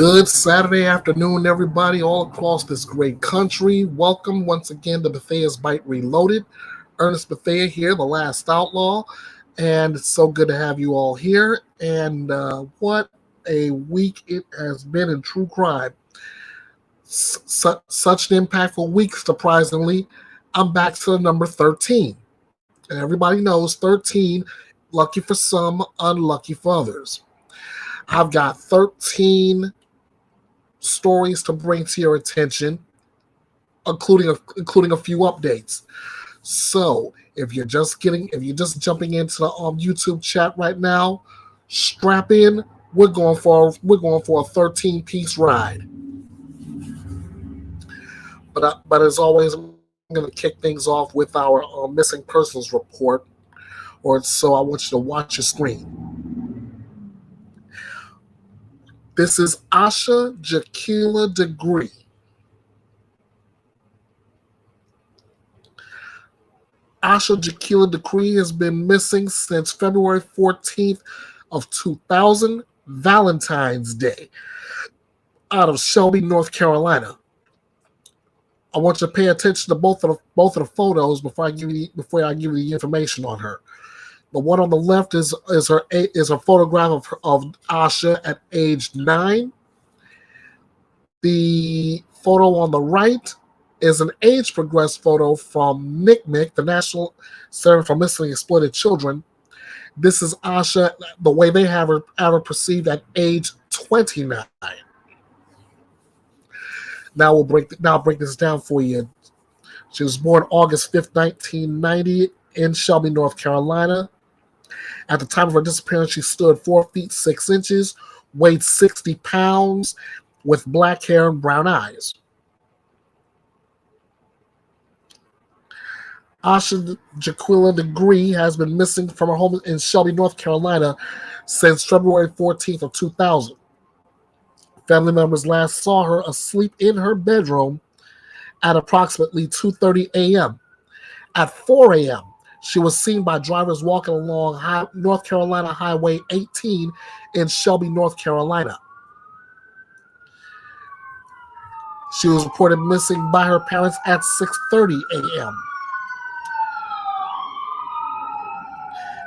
Good Saturday afternoon, everybody, all across this great country. Welcome once again to Bethea'S Byte Reloaded. Ernest Bethea here, the last outlaw, and it's so good to have you all here. And what a week it has been in true crime. Such an impactful week, surprisingly. I'm back to the number 13. And everybody knows 13, lucky for some, unlucky for others. I've got 13 stories to bring to your attention, including a few updates. So if you're just jumping into the YouTube chat right now, strap in. We're going for a 13-piece ride. But as always, I'm going to kick things off with our missing persons report. So I want you to watch your screen. This is Asha Jaquila Degree. Asha Jaquila Degree has been missing since February 14th of 2000, Valentine's Day, out of Shelby, North Carolina. I want you to pay attention to both of the photos before I give you the information on her. The one on the left is a photograph of Asha at age 9. The photo on the right is an age-progressed photo from NCMEC, the National Center for Missing and Exploited Children. This is Asha, the way they have her perceived at age 29. Now I'll break this down for you. She was born August 5th, 1990 in Shelby, North Carolina. At the time of her disappearance, she stood 4 feet 6 inches, weighed 60 pounds, with black hair and brown eyes. Asha Jaquila Degree has been missing from her home in Shelby, North Carolina since February 14th of 2000. Family members last saw her asleep in her bedroom at approximately 2:30 a.m. At 4 a.m., she was seen by drivers walking along North Carolina Highway 18 in Shelby, North Carolina. She was reported missing by her parents at 6:30 a.m.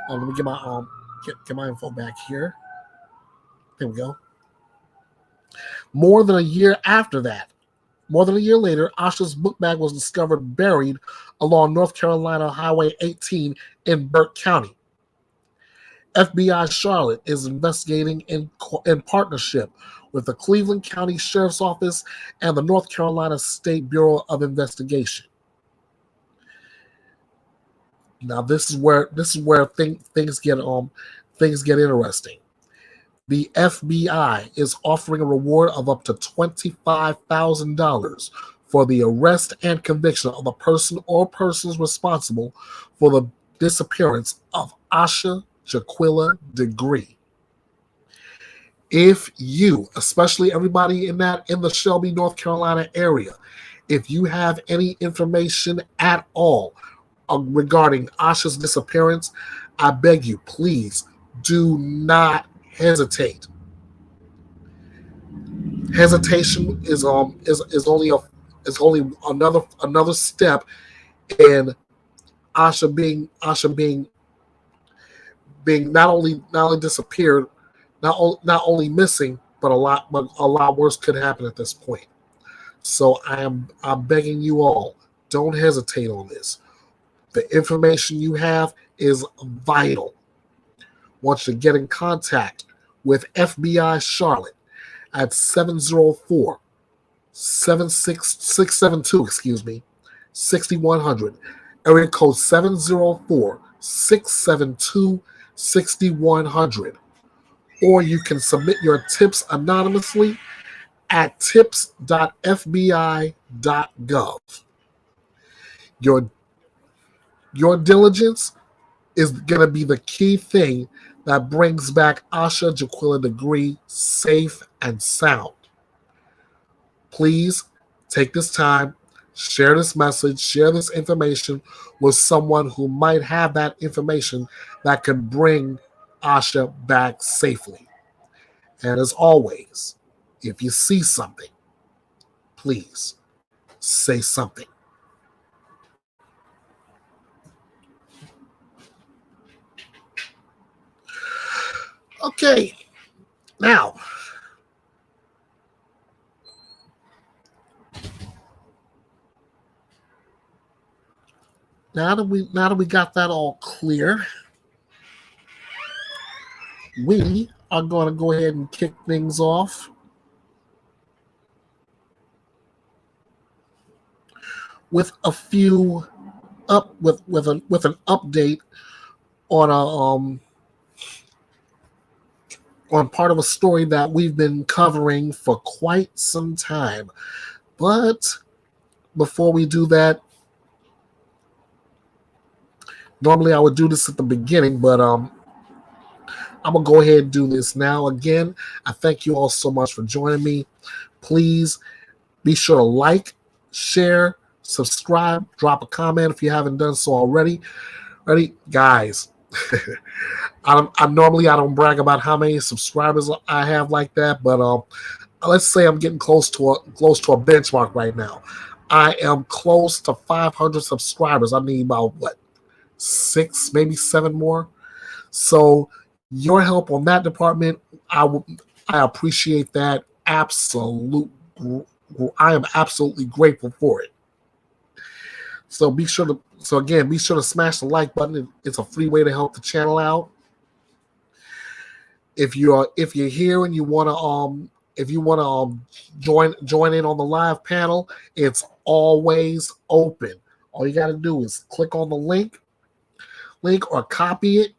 Let me get my info back here. There we go. More than a year later, Asha's book bag was discovered buried along North Carolina Highway 18 in Burke County. FBI Charlotte is investigating in partnership with the Cleveland County Sheriff's Office and the North Carolina State Bureau of Investigation. Now this is where things get interesting. The FBI is offering a reward of up to $25,000 for the arrest and conviction of a person or persons responsible for the disappearance of Asha Jaquila Degree. If you, especially everybody in the Shelby, North Carolina area, if you have any information at all regarding Asha's disappearance, I beg you, please do not hesitate. Hesitation is only another step in Asha being not only disappeared, not only missing, but a lot worse could happen at this point. So I'm begging you all, don't hesitate on this. The information you have is vital. I want you to get in contact with FBI Charlotte at 672-6100, area code 704-672-6100, or you can submit your tips anonymously at tips.fbi.gov. Your diligence is going to be the key thing that brings back Asha Jaquila Degree safe and sound. Please take this time, share this message, share this information with someone who might have that information that could bring Asha back safely. And as always, if you see something, please say something. Okay, now that we got that all clear, we are going to go ahead and kick things off with a few with an update on on part of a story that we've been covering for quite some time. But before we do that, normally I would do this at the beginning, but I'm gonna go ahead and do this now. Again, I thank you all so much for joining me. Please be sure to like, share, subscribe, drop a comment if you haven't done so already. Ready, guys? I don't brag about how many subscribers I have like that, but let's say I'm getting close to a benchmark right now. I am close to 500 subscribers. I need about 6, maybe 7 more. So your help on that department, I appreciate that. I am absolutely grateful for it. So be sure to smash the like button. It's a free way to help the channel out. If you're here and you want to join in on the live panel, it's always open. All you got to do is click on the link or copy it.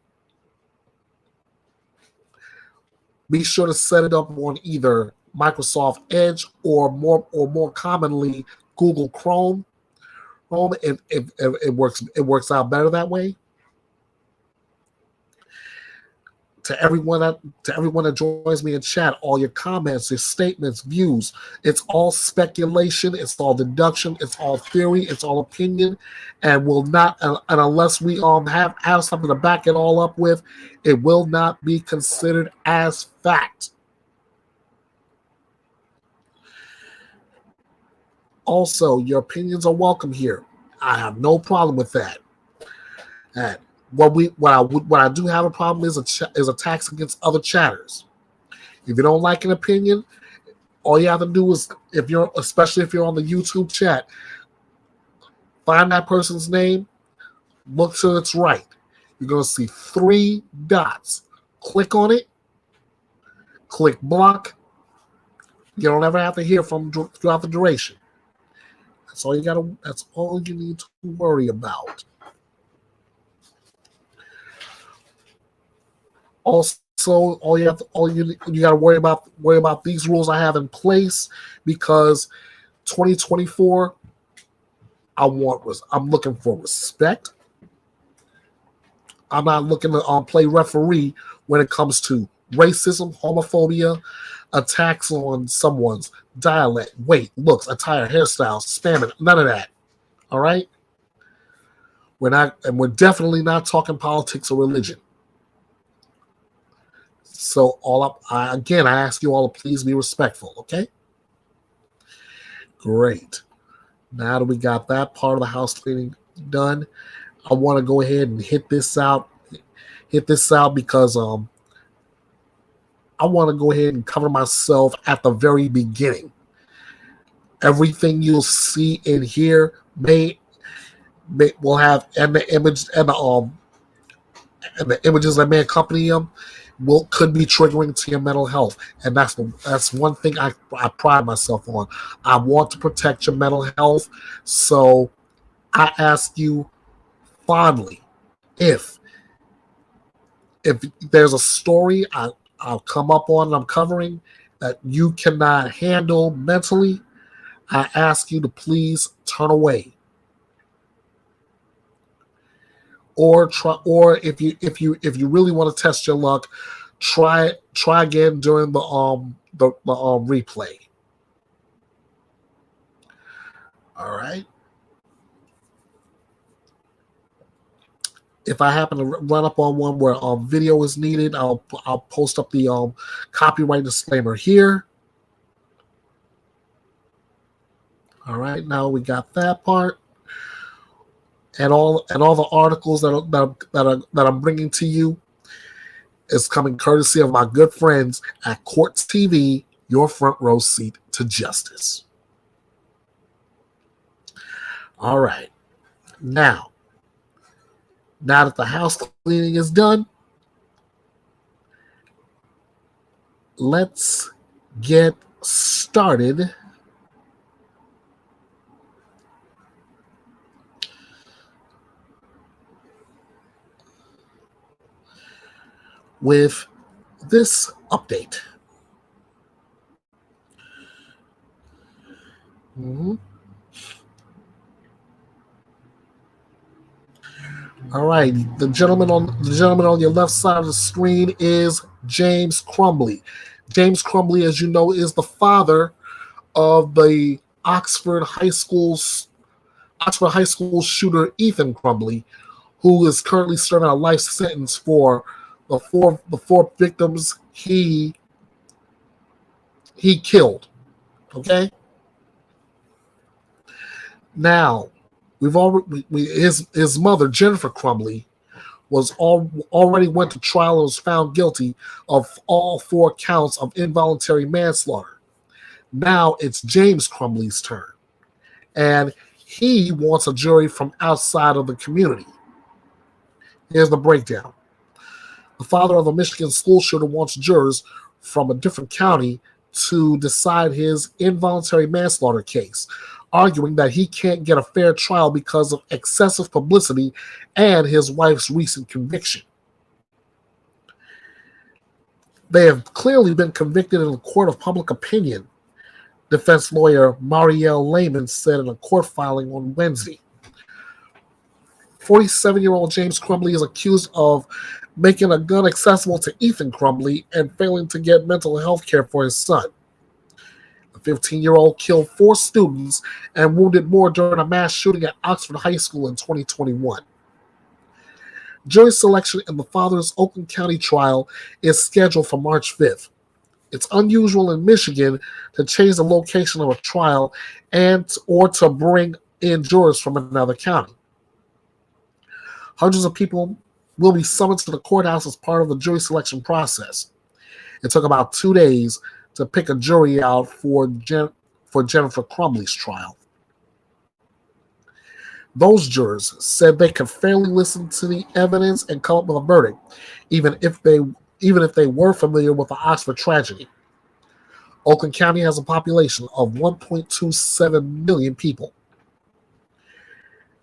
Be sure to set it up on either Microsoft Edge or more commonly Google Chrome. It works out better that way. To everyone that joins me in chat, all your comments, your statements, views, it's all speculation, it's all deduction, it's all theory, it's all opinion, and will not, and unless we have something to back it all up with, it will not be considered as fact. Also, your opinions are welcome here. I have no problem with that. And what I do have a problem is attacks against other chatters. If you don't like an opinion, all you have to do is, especially if you're on the YouTube chat, find that person's name, look till it's right. You're gonna see 3 dots. Click on it, click block. You don't ever have to hear from throughout the duration. That's all you need to worry about. Also, all you got to worry about these rules I have in place, because 2024, I'm looking for respect. I'm not looking to play referee when it comes to racism, homophobia, attacks on someone's dialect, weight, looks, attire, hairstyles, spamming, none of that. All right? We're definitely not talking politics or religion. So I ask you all to please be respectful, okay? Great. Now that we got that part of the house cleaning done, I want to go ahead and hit this out because I want to go ahead and cover myself at the very beginning. Everything you'll see in here will have, and the image and the images that may accompany them could be triggering to your mental health, and that's one thing I pride myself on. I want to protect your mental health, so I ask you fondly, if there's a story I'll come up on and I'm covering that you cannot handle mentally, I ask you to please turn away. Or if you really want to test your luck, try again during the replay. All right. If I happen to run up on one where video is needed, I'll post up the copyright disclaimer here. All right, now we got that part, and all the articles that I'm bringing to you is coming courtesy of my good friends at Courts TV, your front row seat to justice. All right, now that the house cleaning is done, let's get started with this update. Mm-hmm. All right, the gentleman on your left side of the screen is James Crumbley. James Crumbley, as you know, is the father of the Oxford High School shooter Ethan Crumbley, who is currently serving a life sentence for the four victims he killed. Okay. Now, his mother Jennifer Crumbley already went to trial and was found guilty of all 4 counts of involuntary manslaughter. Now it's James Crumbley's turn, and he wants a jury from outside of the community. Here's the breakdown. The father of a Michigan school shooter wants jurors from a different county to decide his involuntary manslaughter case, arguing that he can't get a fair trial because of excessive publicity and his wife's recent conviction. They have clearly been convicted in a court of public opinion, defense lawyer Marielle Lehman said in a court filing on Wednesday. 47-year-old James Crumbley is accused of making a gun accessible to Ethan Crumbley and failing to get mental health care for his son. The 15-year-old killed 4 students and wounded more during a mass shooting at Oxford High School in 2021. Jury selection in the father's Oakland County trial is scheduled for March 5th. It's unusual in Michigan to change the location of a trial or to bring in jurors from another county. Hundreds of people will be summoned to the courthouse as part of the jury selection process. It took about 2 days to pick a jury out for Jennifer Crumbley's trial. Those jurors said they could fairly listen to the evidence and come up with a verdict, even if they were familiar with the Oxford tragedy. Oakland County has a population of 1.27 million people.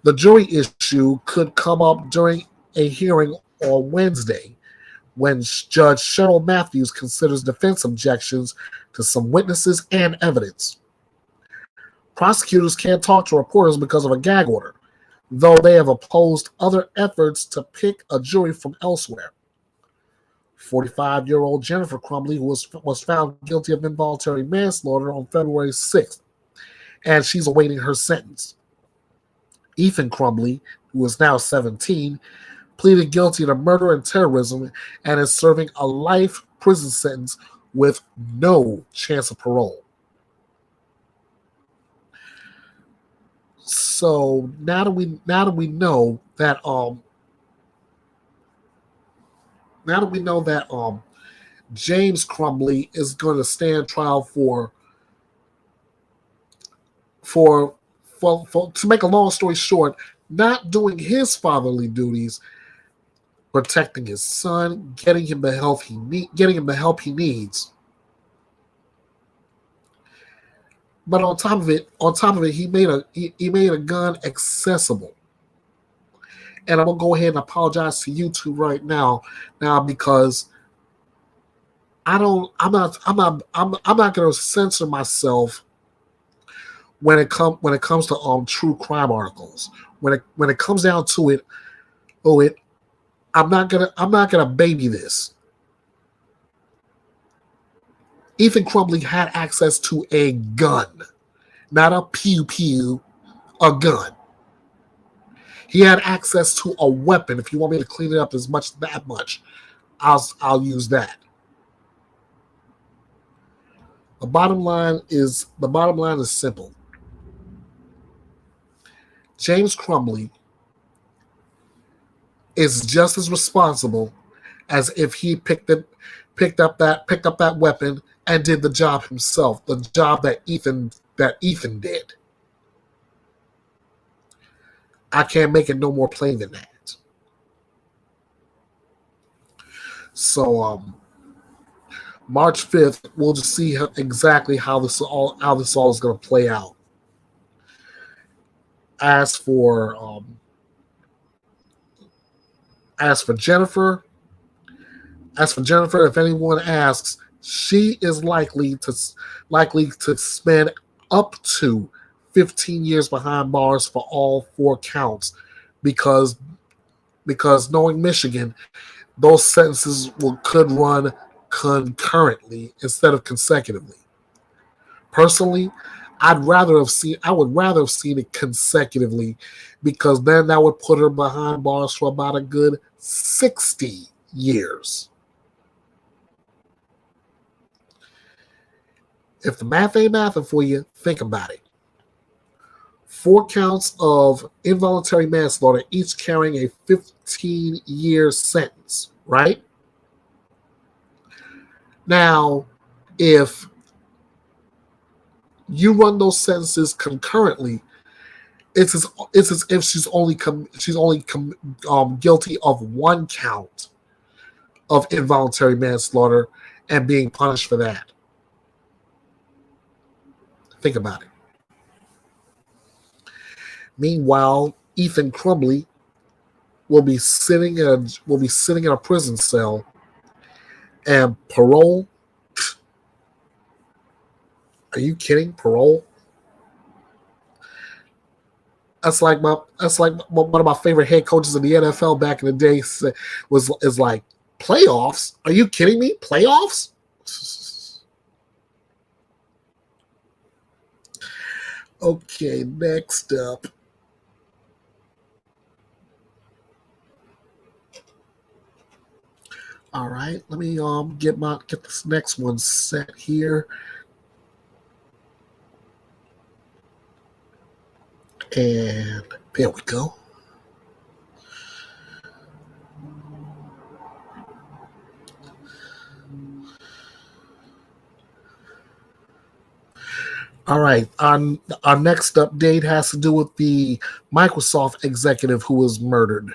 The jury issue could come up during a hearing on Wednesday when Judge Cheryl Matthews considers defense objections to some witnesses and evidence. Prosecutors can't talk to reporters because of a gag order, though they have opposed other efforts to pick a jury from elsewhere. 45-year-old Jennifer Crumbley was found guilty of involuntary manslaughter on February 6th, and she's awaiting her sentence. Ethan Crumbley, who is now 17, pleaded guilty to murder and terrorism and is serving a life prison sentence with no chance of parole. So now that we know that James Crumbley is going to stand trial for to make a long story short, not doing his fatherly duties, protecting his son, getting him the help he needs. But on top of it, he made a gun accessible. And I'm gonna go ahead and apologize to YouTube right now because I'm not gonna censor myself when it comes to true crime articles. When it comes down to it, I'm not gonna baby this. Ethan Crumbley had access to a gun, not a pew, a gun. He had access to a weapon. If you want me to clean it up that much, I'll use that. The bottom line is simple. James Crumley is just as responsible as if he picked up that weapon and did the job himself, the job that Ethan did. I can't make it no more plain than that. So March 5th, we'll just see exactly how this all is going to play out. As for Jennifer, if anyone asks, she is likely to spend up to 15 years behind bars for all 4 counts, because knowing Michigan, those sentences could run concurrently instead of consecutively. Personally, I would rather have seen it consecutively, because then that would put her behind bars for about a good 60 years. If the math ain't mathing for you, think about it. 4 counts of involuntary manslaughter, each carrying a 15-year sentence, right? Now, if you run those sentences concurrently, it's as if she's only guilty of 1 count of involuntary manslaughter and being punished for that. Think about it. Meanwhile, Ethan Crumley will be sitting in a prison cell, and parole. Are you kidding? Parole? That's like one of my favorite head coaches in the NFL back in the day is like, playoffs? Are you kidding me? Playoffs? Okay, next up. All right, let me get this next one set here. And there we go. All right, our next update has to do with the Microsoft executive who was murdered.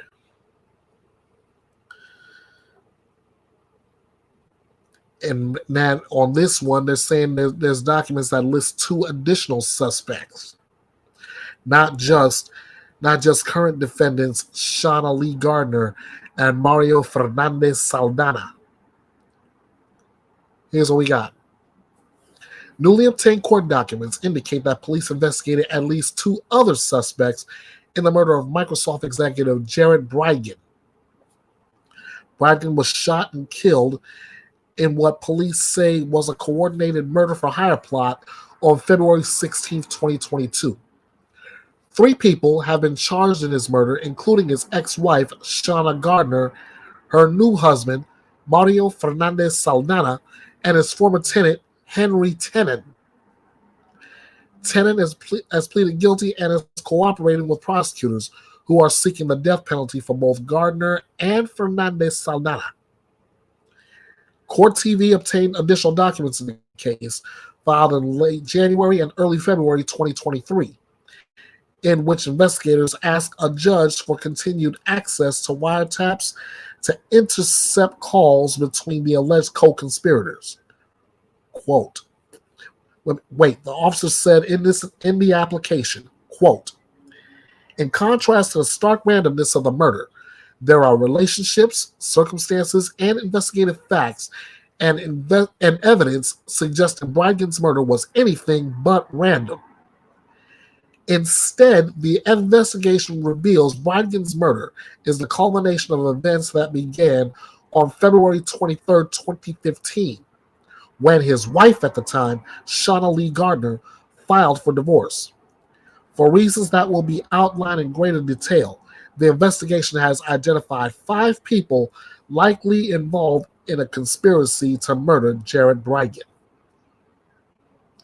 And that on this one, they're saying there's documents that list 2 additional suspects. Not just current defendants Shauna Lee Gardner and Mario Fernandez Saldana. Here's what we got. Newly obtained court documents indicate that police investigated at least 2 other suspects in the murder of Microsoft executive Jared Brigham. Brigham was shot and killed in what police say was a coordinated murder-for-hire plot on February 16, 2022. 3 people have been charged in his murder, including his ex-wife, Shauna Gardner, her new husband, Mario Fernandez Saldana, and his former tenant, Henry Tenen. Tenen has pleaded guilty and is cooperating with prosecutors who are seeking the death penalty for both Gardner and Fernandez Saldana. Court TV obtained additional documents in the case, filed in late January and early February 2023, in which investigators asked a judge for continued access to wiretaps to intercept calls between the alleged co-conspirators. Quote, wait, the officer said in the application, quote, in contrast to the stark randomness of the murder, there are relationships, circumstances, and investigative facts and evidence suggesting Brigan's murder was anything but random. Instead, the investigation reveals Brigan's murder is the culmination of events that began on February 23, 2015, when his wife at the time, Shauna Lee Gardner, filed for divorce. For reasons that will be outlined in greater detail, the investigation has identified 5 people likely involved in a conspiracy to murder Jared Brigham.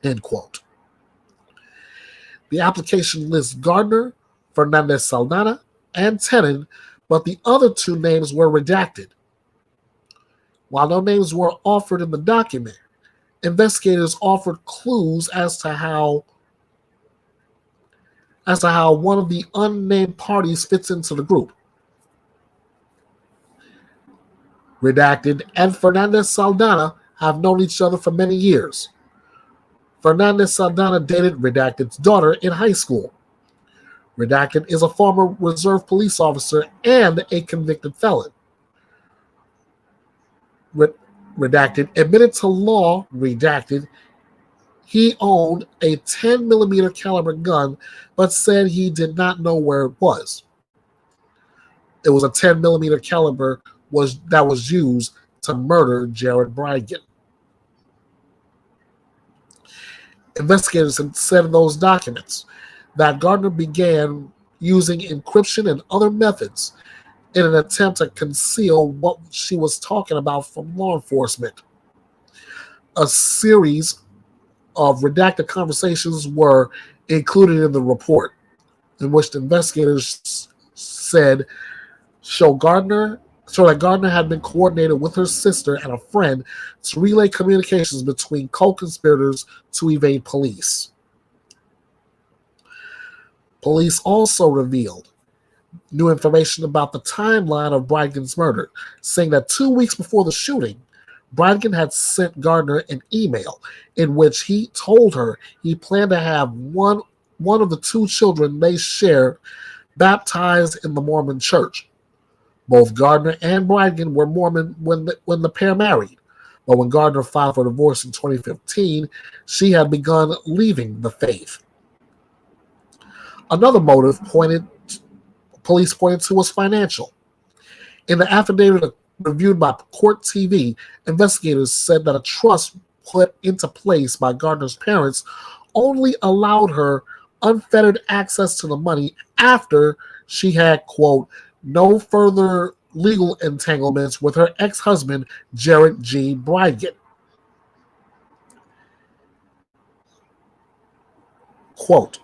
End quote. The application lists Gardner, Fernandez Saldana, and Tenon, but the other two names were redacted. While no names were offered in the document, investigators offered clues as to how one of the unnamed parties fits into the group. Redacted and Fernandez Saldana have known each other for many years. Fernandez Saldana dated Redacted's daughter in high school. Redacted is a former reserve police officer and a convicted felon. Redacted admitted to law, redacted, he owned a 10mm caliber gun, but said he did not know where it was. It was a 10mm caliber that was used to murder Jared Bryggen. Investigators had said in those documents that Gardner began using encryption and other methods in an attempt to conceal what she was talking about from law enforcement. A series of redacted conversations were included in the report, in which the investigators said show that Gardner had been coordinated with her sister and a friend to relay communications between co-conspirators to evade police. Police also revealed new information about the timeline of Bryggen's murder, saying that 2 weeks before the shooting, Bryggen had sent Gardner an email in which he told her he planned to have one of the two children they shared baptized in the Mormon church. Both Gardner and Bryggen were Mormon when the pair married, but when Gardner filed for divorce in 2015, she had begun leaving the faith. Another motive police pointed to was financial. In the affidavit reviewed by Court TV, investigators said that a trust put into place by Gardner's parents only allowed her unfettered access to the money after she had, quote, no further legal entanglements with her ex-husband, Jared G. Bryggen. Quote,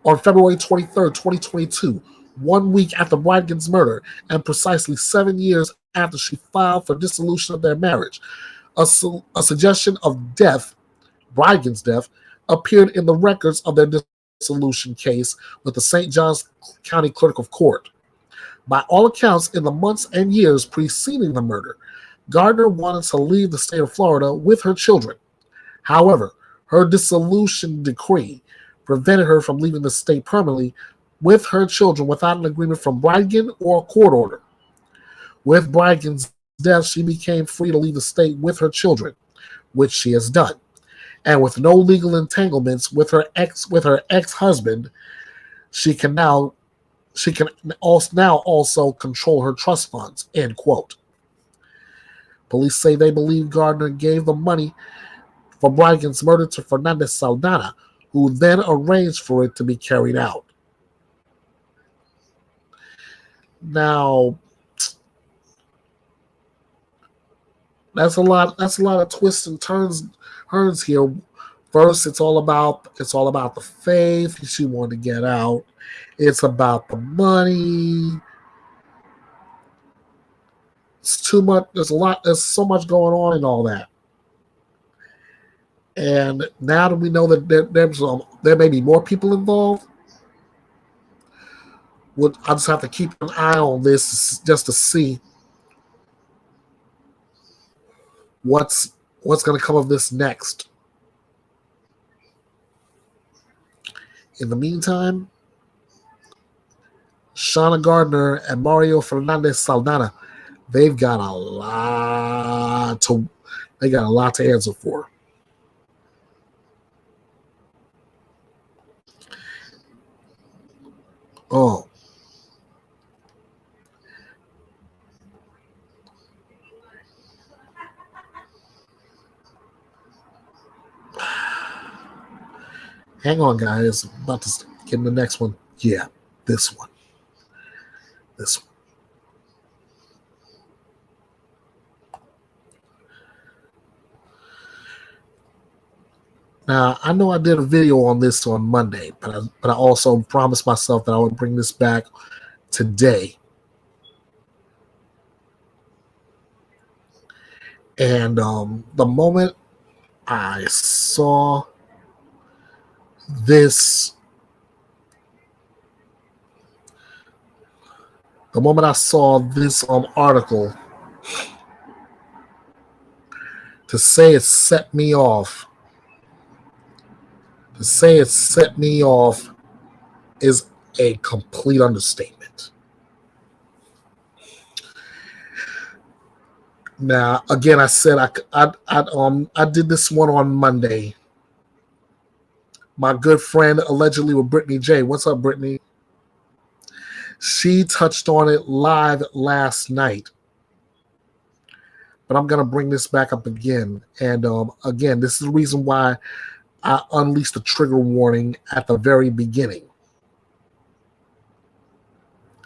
on February 23rd, 2022, 1 week after Bryggen's murder and precisely 7 years after she filed for dissolution of their marriage, a suggestion of death, Bryggen's death, appeared in the records of their dissolution case with the St. Johns County Clerk of Court. By all accounts, in the months and years preceding the murder, Gardner wanted to leave the state of Florida with her children. However, her dissolution decree prevented her from leaving the state permanently with her children without an agreement from Bryggen or a court order. With Bryggen's death, she became free to leave the state with her children, which she has done. And with no legal entanglements with her ex-husband, she can now also control her trust funds, end quote. Police say they believe Gardner gave the money for Bryggen's murder to Fernandez Saldana, who then arranged for it to be carried out. Now, that's a lot of twists and turns here. First, it's all about the faith. She wanted to get out. It's about the money. It's too much. There's so much going on in all that. And now that we know that there may be more people involved, I just have to keep an eye on this just to see what's going to come of this next. In the meantime, Shauna Gardner and Mario Fernandez Saldana, they've got a lot to answer for. Oh. Hang on, guys. I'm about to get in the next one. Yeah, this one. This one. Now, I know I did a video on this on Monday, but I also promised myself that I would bring this back today. And the moment I saw this, article, to say it set me off, is a complete understatement. Now, again, I said I did this one on Monday. My good friend, allegedly with Brittany J. What's up, Brittany? She touched on it live last night. But I'm going to bring this back up again. And again, this is the reason why I unleashed the trigger warning at the very beginning.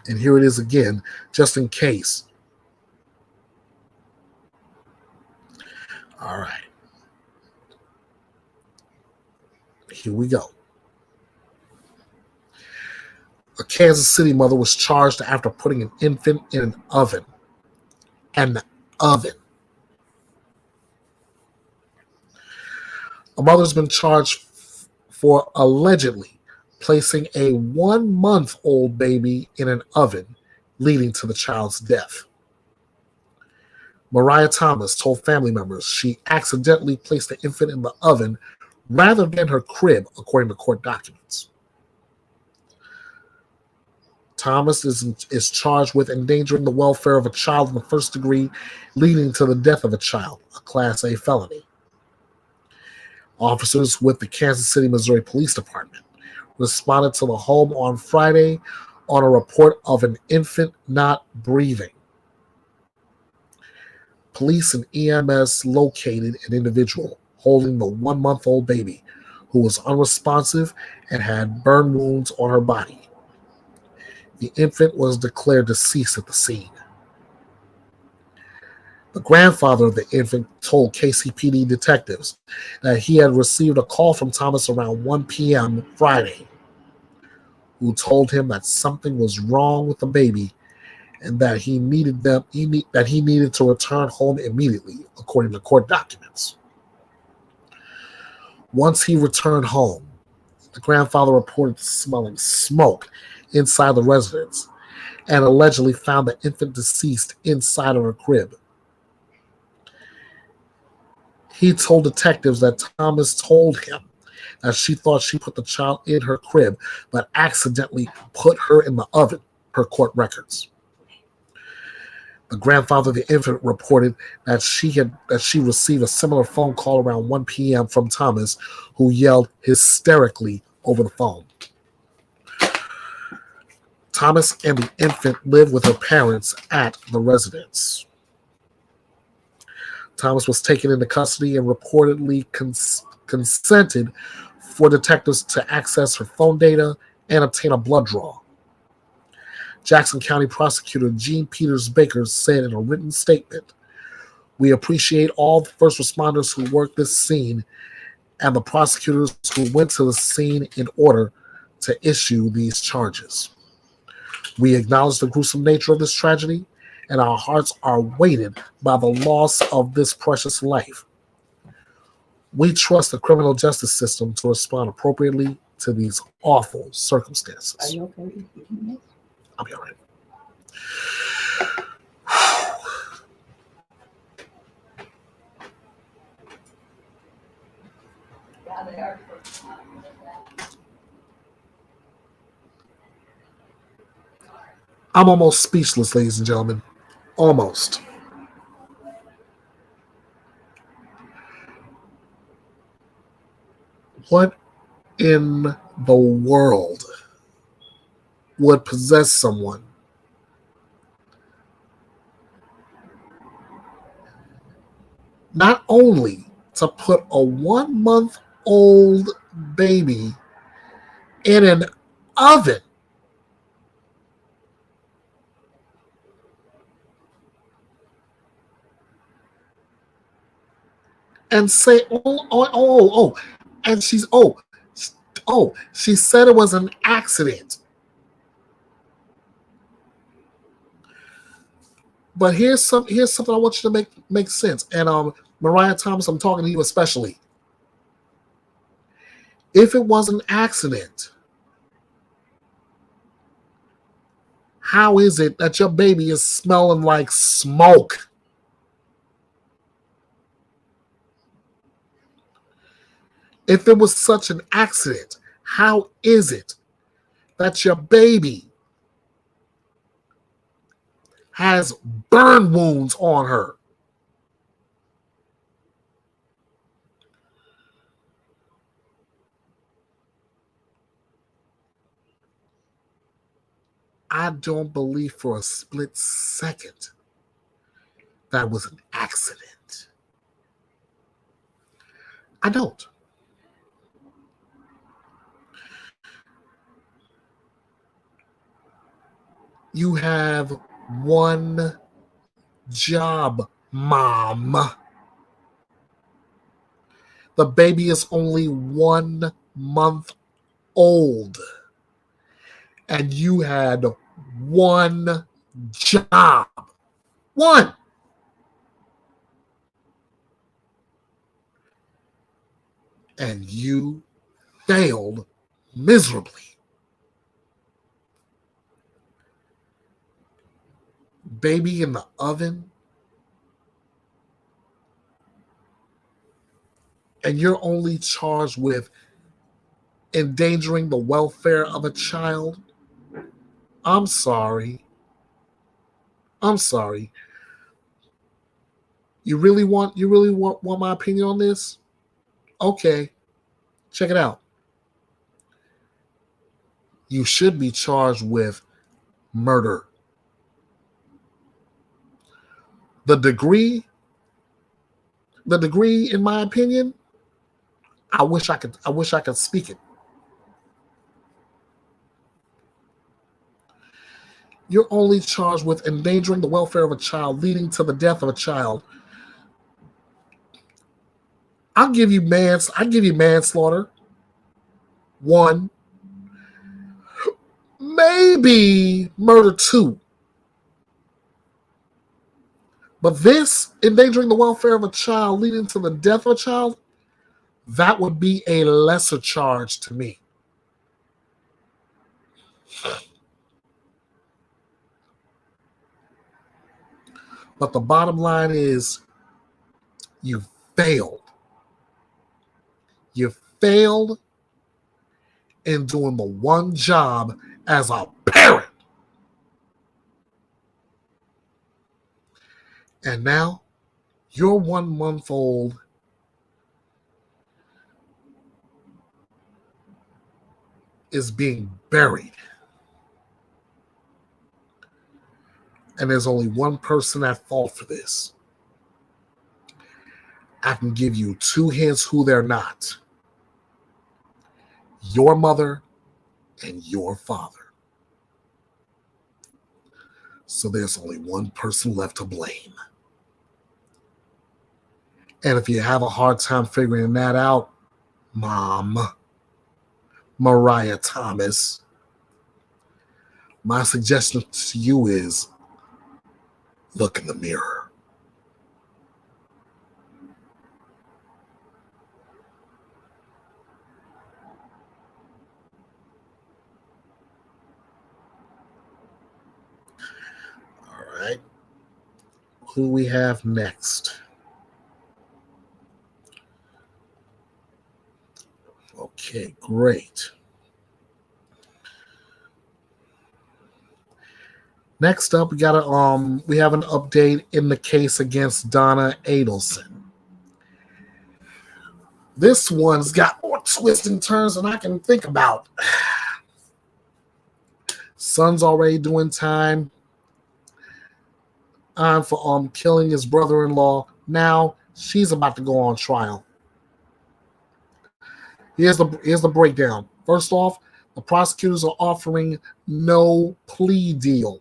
And here it is again, just in case. All right. Here we go. A Kansas City mother was charged after putting an infant in an oven. An oven. A mother's been charged for allegedly placing a 1-month-old baby in an oven, leading to the child's death. Mariah Thomas told family members she accidentally placed the infant in the oven rather than her crib, according to court documents. Thomas is charged with endangering the welfare of a child in the first degree, leading to the death of a child, a Class A felony. Officers with the Kansas City, Missouri Police Department responded to the home on Friday on a report of an infant not breathing. Police and EMS located an individual holding the 1-month-old baby who was unresponsive and had burn wounds on her body. The infant was declared deceased at the scene. The grandfather of the infant told KCPD detectives that he had received a call from Thomas around 1 p.m. Friday, who told him that something was wrong with the baby and that he needed to return home immediately, according to court documents. Once he returned home, the grandfather reported smelling smoke inside the residence and allegedly found the infant deceased inside of her crib. He told detectives that Thomas told him that she thought she put the child in her crib, but accidentally put her in the oven, per court records. The grandfather of the infant reported that she received a similar phone call around 1 p.m. from Thomas, who yelled hysterically over the phone. Thomas and the infant lived with her parents at the residence. Thomas was taken into custody and reportedly consented for detectives to access her phone data and obtain a blood draw. Jackson County Prosecutor Gene Peters Baker said in a written statement, "We appreciate all the first responders who worked this scene and the prosecutors who went to the scene in order to issue these charges. We acknowledge the gruesome nature of this tragedy, and our hearts are weighted by the loss of this precious life. We trust the criminal justice system to respond appropriately to these awful circumstances." Are you okay? I'll be all right. I'm almost speechless, ladies and gentlemen. Almost. What in the world would possess someone not only to put a 1-month-old baby in an oven, and say, oh, And she said it was an accident. But here's something I want you to make sense. And Mariah Thomas, I'm talking to you especially. If it was an accident, how is it that your baby is smelling like smoke? If it was such an accident, how is it that your baby has burn wounds on her? I don't believe for a split second that was an accident. I don't. You have one job, Mom. The baby is only 1 month old. And you had one job. One. And you failed miserably. Baby in the oven. And you're only charged with endangering the welfare of a child. I'm sorry. You really want my opinion on this? Okay. Check it out. You should be charged with murder. The degree, in my opinion, I wish I could speak it. You're only charged with endangering the welfare of a child, leading to the death of a child. I'll give you manslaughter. 1. Maybe murder 2. But this, endangering the welfare of a child, leading to the death of a child, that would be a lesser charge to me. But the bottom line is, you failed. You failed in doing the one job as a parent. And now, your 1 month old is being buried. And there's only one person at fault for this. I can give you 2 hints who they're not. Your mother and your father. So there's only one person left to blame. And if you have a hard time figuring that out, Mom, Mariah Thomas, my suggestion to you is look in the mirror. All right. Who we have next? Okay, great. Next up, we have an update in the case against Donna Adelson. This one's got more twists and turns than I can think about. Son's already doing time for killing his brother-in-law. Now she's about to go on trial. Here's the breakdown. First off, the prosecutors are offering no plea deal.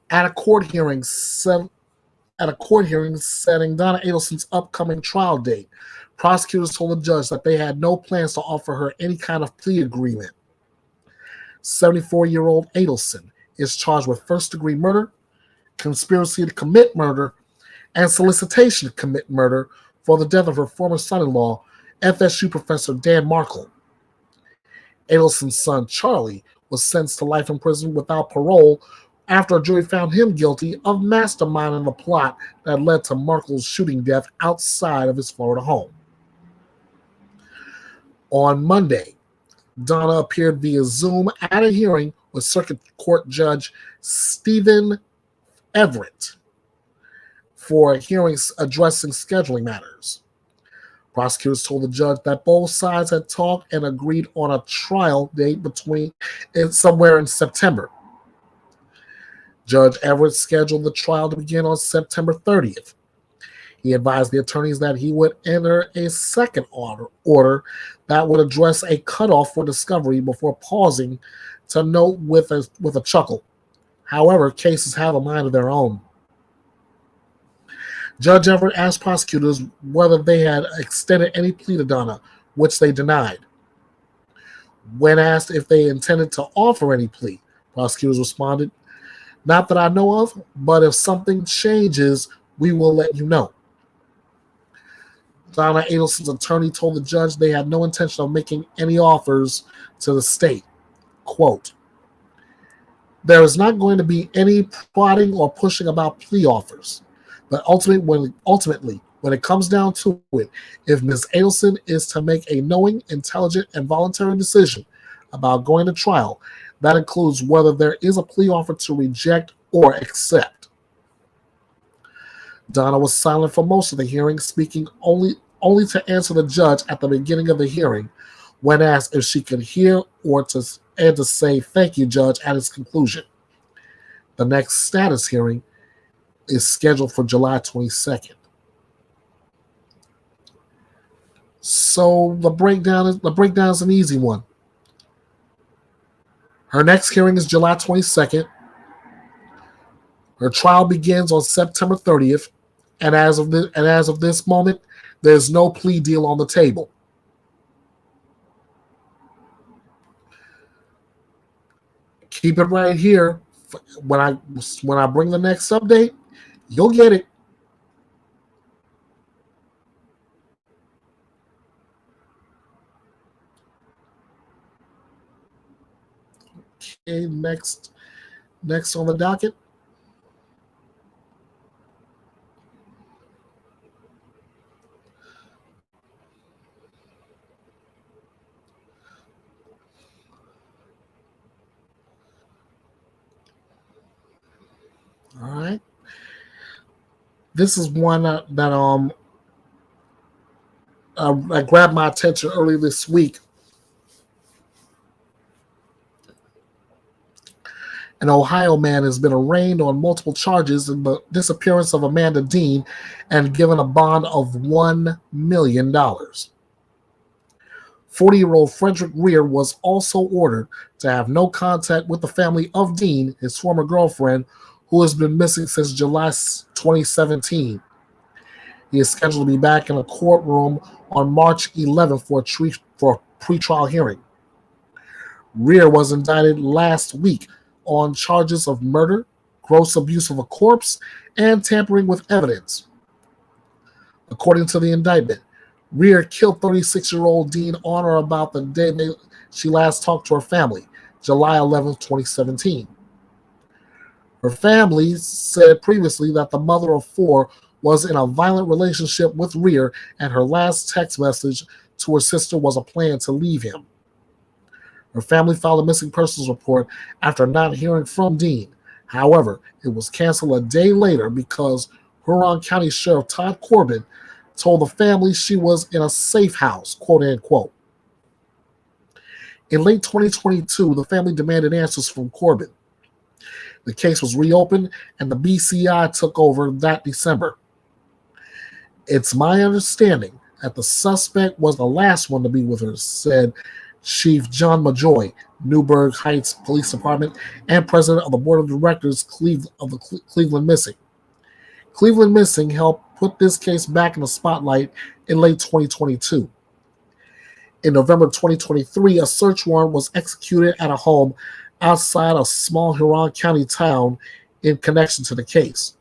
At a court hearing setting Donna Adelson's upcoming trial date, Prosecutors told the judge that they had no plans to offer her any kind of plea agreement. 74-year-old Adelson is charged with first-degree murder, conspiracy to commit murder, and solicitation to commit murder for the death of her former son-in-law, FSU professor Dan Markle. Adelson's son, Charlie, was sentenced to life in prison without parole after a jury found him guilty of masterminding the plot that led to Markle's shooting death outside of his Florida home. On Monday, Donna appeared via Zoom at a hearing with Circuit Court Judge Stephen Everett for hearings addressing scheduling matters. Prosecutors told the judge that both sides had talked and agreed on a trial date somewhere in September. Judge Everett scheduled the trial to begin on September 30th. He advised the attorneys that he would enter a second order that would address a cutoff for discovery before pausing to note with a chuckle. However, cases have a mind of their own. Judge Everett asked prosecutors whether they had extended any plea to Donna, which they denied. When asked if they intended to offer any plea, prosecutors responded, "Not that I know of, but if something changes, we will let you know." Donna Adelson's attorney told the judge they had no intention of making any offers to the state. Quote, "There is not going to be any prodding or pushing about plea offers. But ultimately, when it comes down to it, if Ms. Adelson is to make a knowing, intelligent, and voluntary decision about going to trial, that includes whether there is a plea offer to reject or accept." Donna was silent for most of the hearing, speaking only to answer the judge at the beginning of the hearing when asked if she could hear and to say "thank you, Judge" at its conclusion. The next status hearing is scheduled for July 22nd. So the breakdown is an easy one. Her next hearing is July 22nd. Her trial begins on September 30th, and as of this moment, there's no plea deal on the table. Keep it right here. When I bring the next update, you'll get it. Okay, next on the docket. All right. This is one that grabbed my attention early this week. An Ohio man has been arraigned on multiple charges in the disappearance of Amanda Dean and given a bond of $1 million. 40-year-old Frederick Rear was also ordered to have no contact with the family of Dean, his former girlfriend, who has been missing since July 2017. He is scheduled to be back in a courtroom on March 11th for a pretrial hearing. Rear was indicted last week on charges of murder, gross abuse of a corpse, and tampering with evidence. According to the indictment, Rear killed 36-year-old Dean on or about the day she last talked to her family, July 11, 2017. Her family said previously that the mother of four was in a violent relationship with Rear, and her last text message to her sister was a plan to leave him. Her family filed a missing persons report after not hearing from Dean. However, it was canceled a day later because Huron County Sheriff Todd Corbin told the family she was in a safe house, quote unquote. In late 2022, the family demanded answers from Corbin. The case was reopened and the BCI took over that December. "It's my understanding that the suspect was the last one to be with her," said Chief John Majoy, Newburgh Heights Police Department and president of the Board of Directors of the Cleveland Missing. Cleveland Missing helped put this case back in the spotlight in late 2022. In November 2023, a search warrant was executed at a home outside a small Huron County town in connection to the case.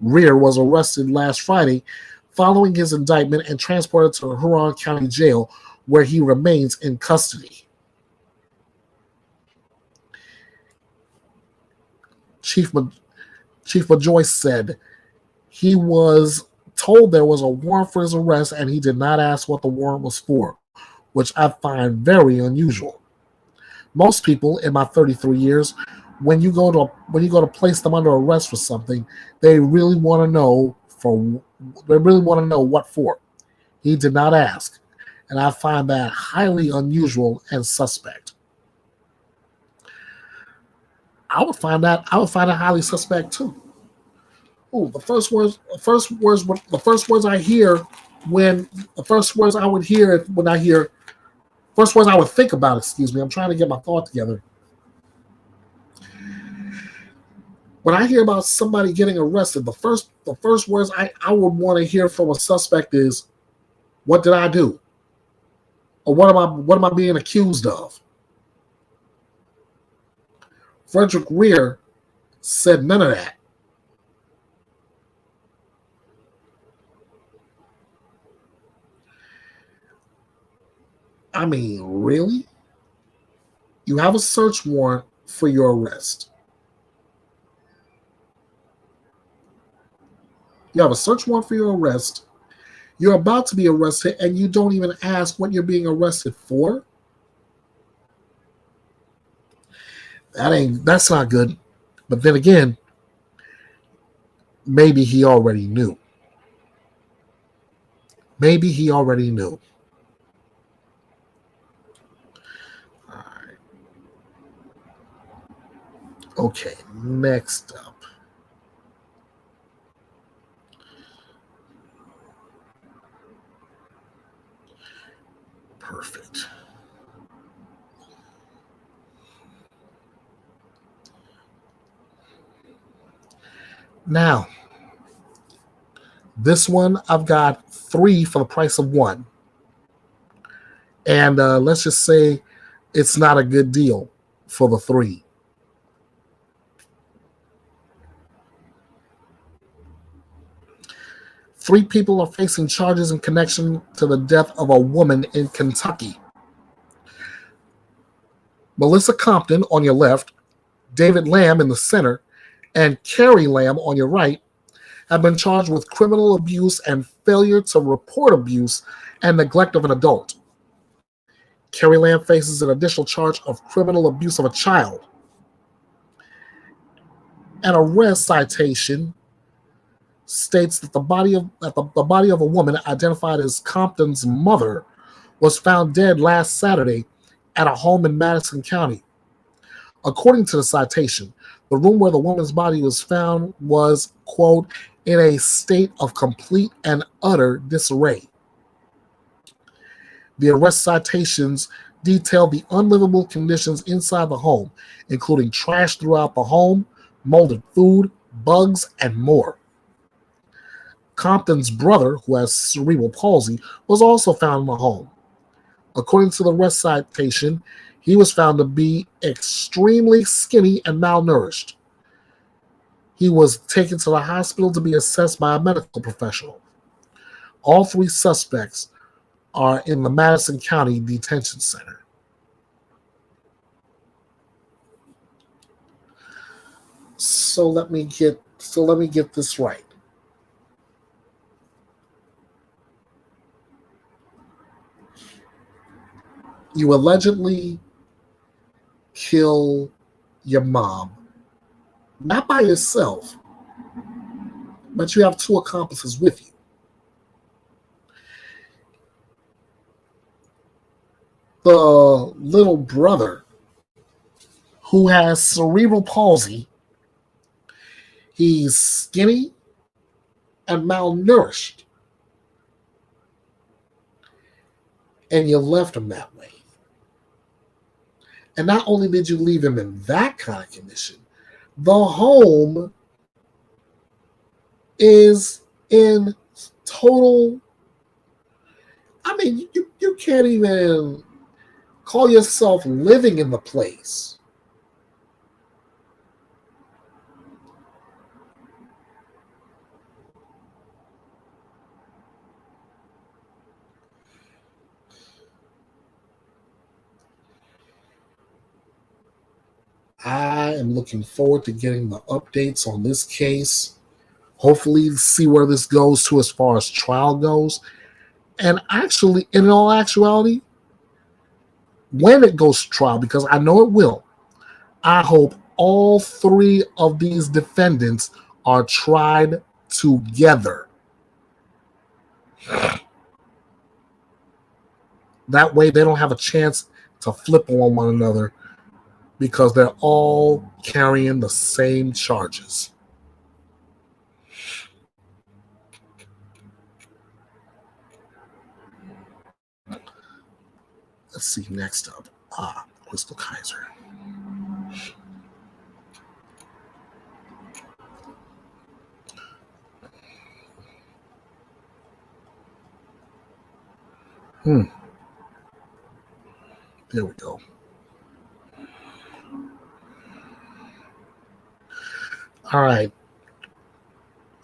Rear was arrested last Friday following his indictment and transported to the Huron County Jail, where he remains in custody. Chief Majoy said he was told there was a warrant for his arrest and he did not ask what the warrant was for, which I find very unusual. Most people in my 33 years, when you go to place them under arrest for something, they really want to know what for. He did not ask, and I find that highly unusual and suspect. I would find that highly suspect too. Ooh, the first words I would think about, excuse me, I'm trying to get my thought together. When I hear about somebody getting arrested, the first words I would want to hear from a suspect is, what did I do? Or what am I being accused of? Frederick Rear said none of that. I mean, really? You have a search warrant for your arrest. You have a search warrant for your arrest. You're about to be arrested, and you don't even ask what you're being arrested for. That's not good. But then again, maybe he already knew. All right. Okay, next up. Perfect. Now, this one I've got 3 for the price of 1. And let's just say it's not a good deal for the 3. Three people are facing charges in connection to the death of a woman in Kentucky. Melissa Compton on your left, David Lamb in the center, and Carrie Lamb on your right have been charged with criminal abuse and failure to report abuse and neglect of an adult. Carrie Lamb faces an additional charge of criminal abuse of a child. An arrest citation states that the body of a woman identified as Compton's mother was found dead last Saturday at a home in Madison County. According to the citation, the room where the woman's body was found was, quote, in a state of complete and utter disarray. The arrest citations detail the unlivable conditions inside the home, including trash throughout the home, molded food, bugs, and more. Compton's brother, who has cerebral palsy, was also found in the home. According to the arrest citation, he was found to be extremely skinny and malnourished. He was taken to the hospital to be assessed by a medical professional. All 3 suspects are in the Madison County Detention Center. So let me get this right. You allegedly kill your mom, not by yourself, but you have 2 accomplices with you. The little brother who has cerebral palsy, he's skinny and malnourished, and you left him that way. And not only did you leave him in that kind of condition, the home is in total. I mean, you can't even call yourself living in the place. I am looking forward to getting the updates on this case. Hopefully, see where this goes to as far as trial goes. And actually, in all actuality, when it goes to trial, because I know it will, I hope all three of these defendants are tried together. That way, they don't have a chance to flip on one another because they're all carrying the same charges. Let's see, next up. Chrystul Kizer. There we go. All right.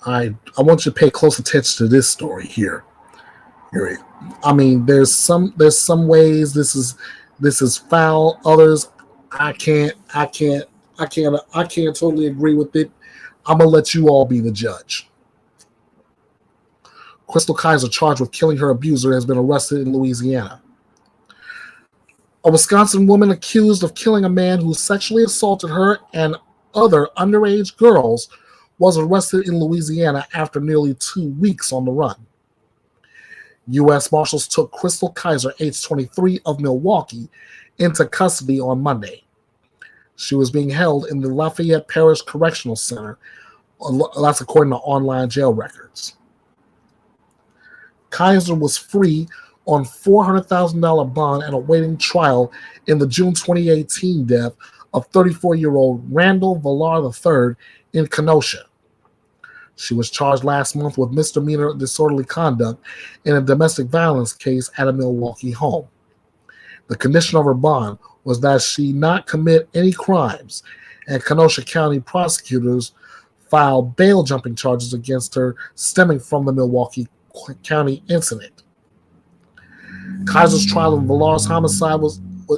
I want you to pay close attention to this story here. I mean, there's some ways this is foul. Others, I can't totally agree with it. I'm gonna let you all be the judge. Chrystul Kizer, charged with killing her abuser, has been arrested in Louisiana. A Wisconsin woman accused of killing a man who sexually assaulted her and other underage girls was arrested in Louisiana after nearly 2 weeks on the run. U.S. Marshals took Chrystul Kizer, age 23, of Milwaukee, into custody on Monday. She was being held in the Lafayette Parish Correctional Center. That's according to online jail records. Kizer was free on $400,000 bond and awaiting trial in the June 2018 death of 34-year-old Randall Villar III in Kenosha. She was charged last month with misdemeanor disorderly conduct in a domestic violence case at a Milwaukee home. The condition of her bond was that she not commit any crimes, and Kenosha County prosecutors filed bail jumping charges against her stemming from the Milwaukee County incident. Kizer's trial in Villar's homicide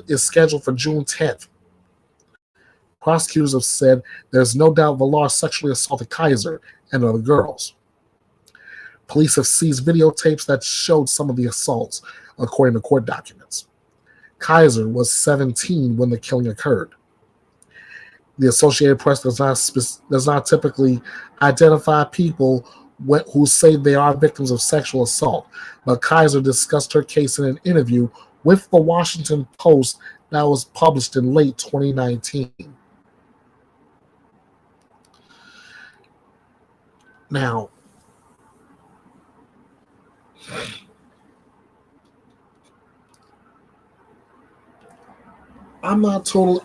is scheduled for June 10th. Prosecutors have said there's no doubt Villar sexually assaulted Kizer and other girls. Police have seized videotapes that showed some of the assaults, according to court documents. Kizer was 17 when the killing occurred. The Associated Press does not typically identify people who say they are victims of sexual assault, but Kizer discussed her case in an interview with the Washington Post that was published in late 2019. Now, I'm not totally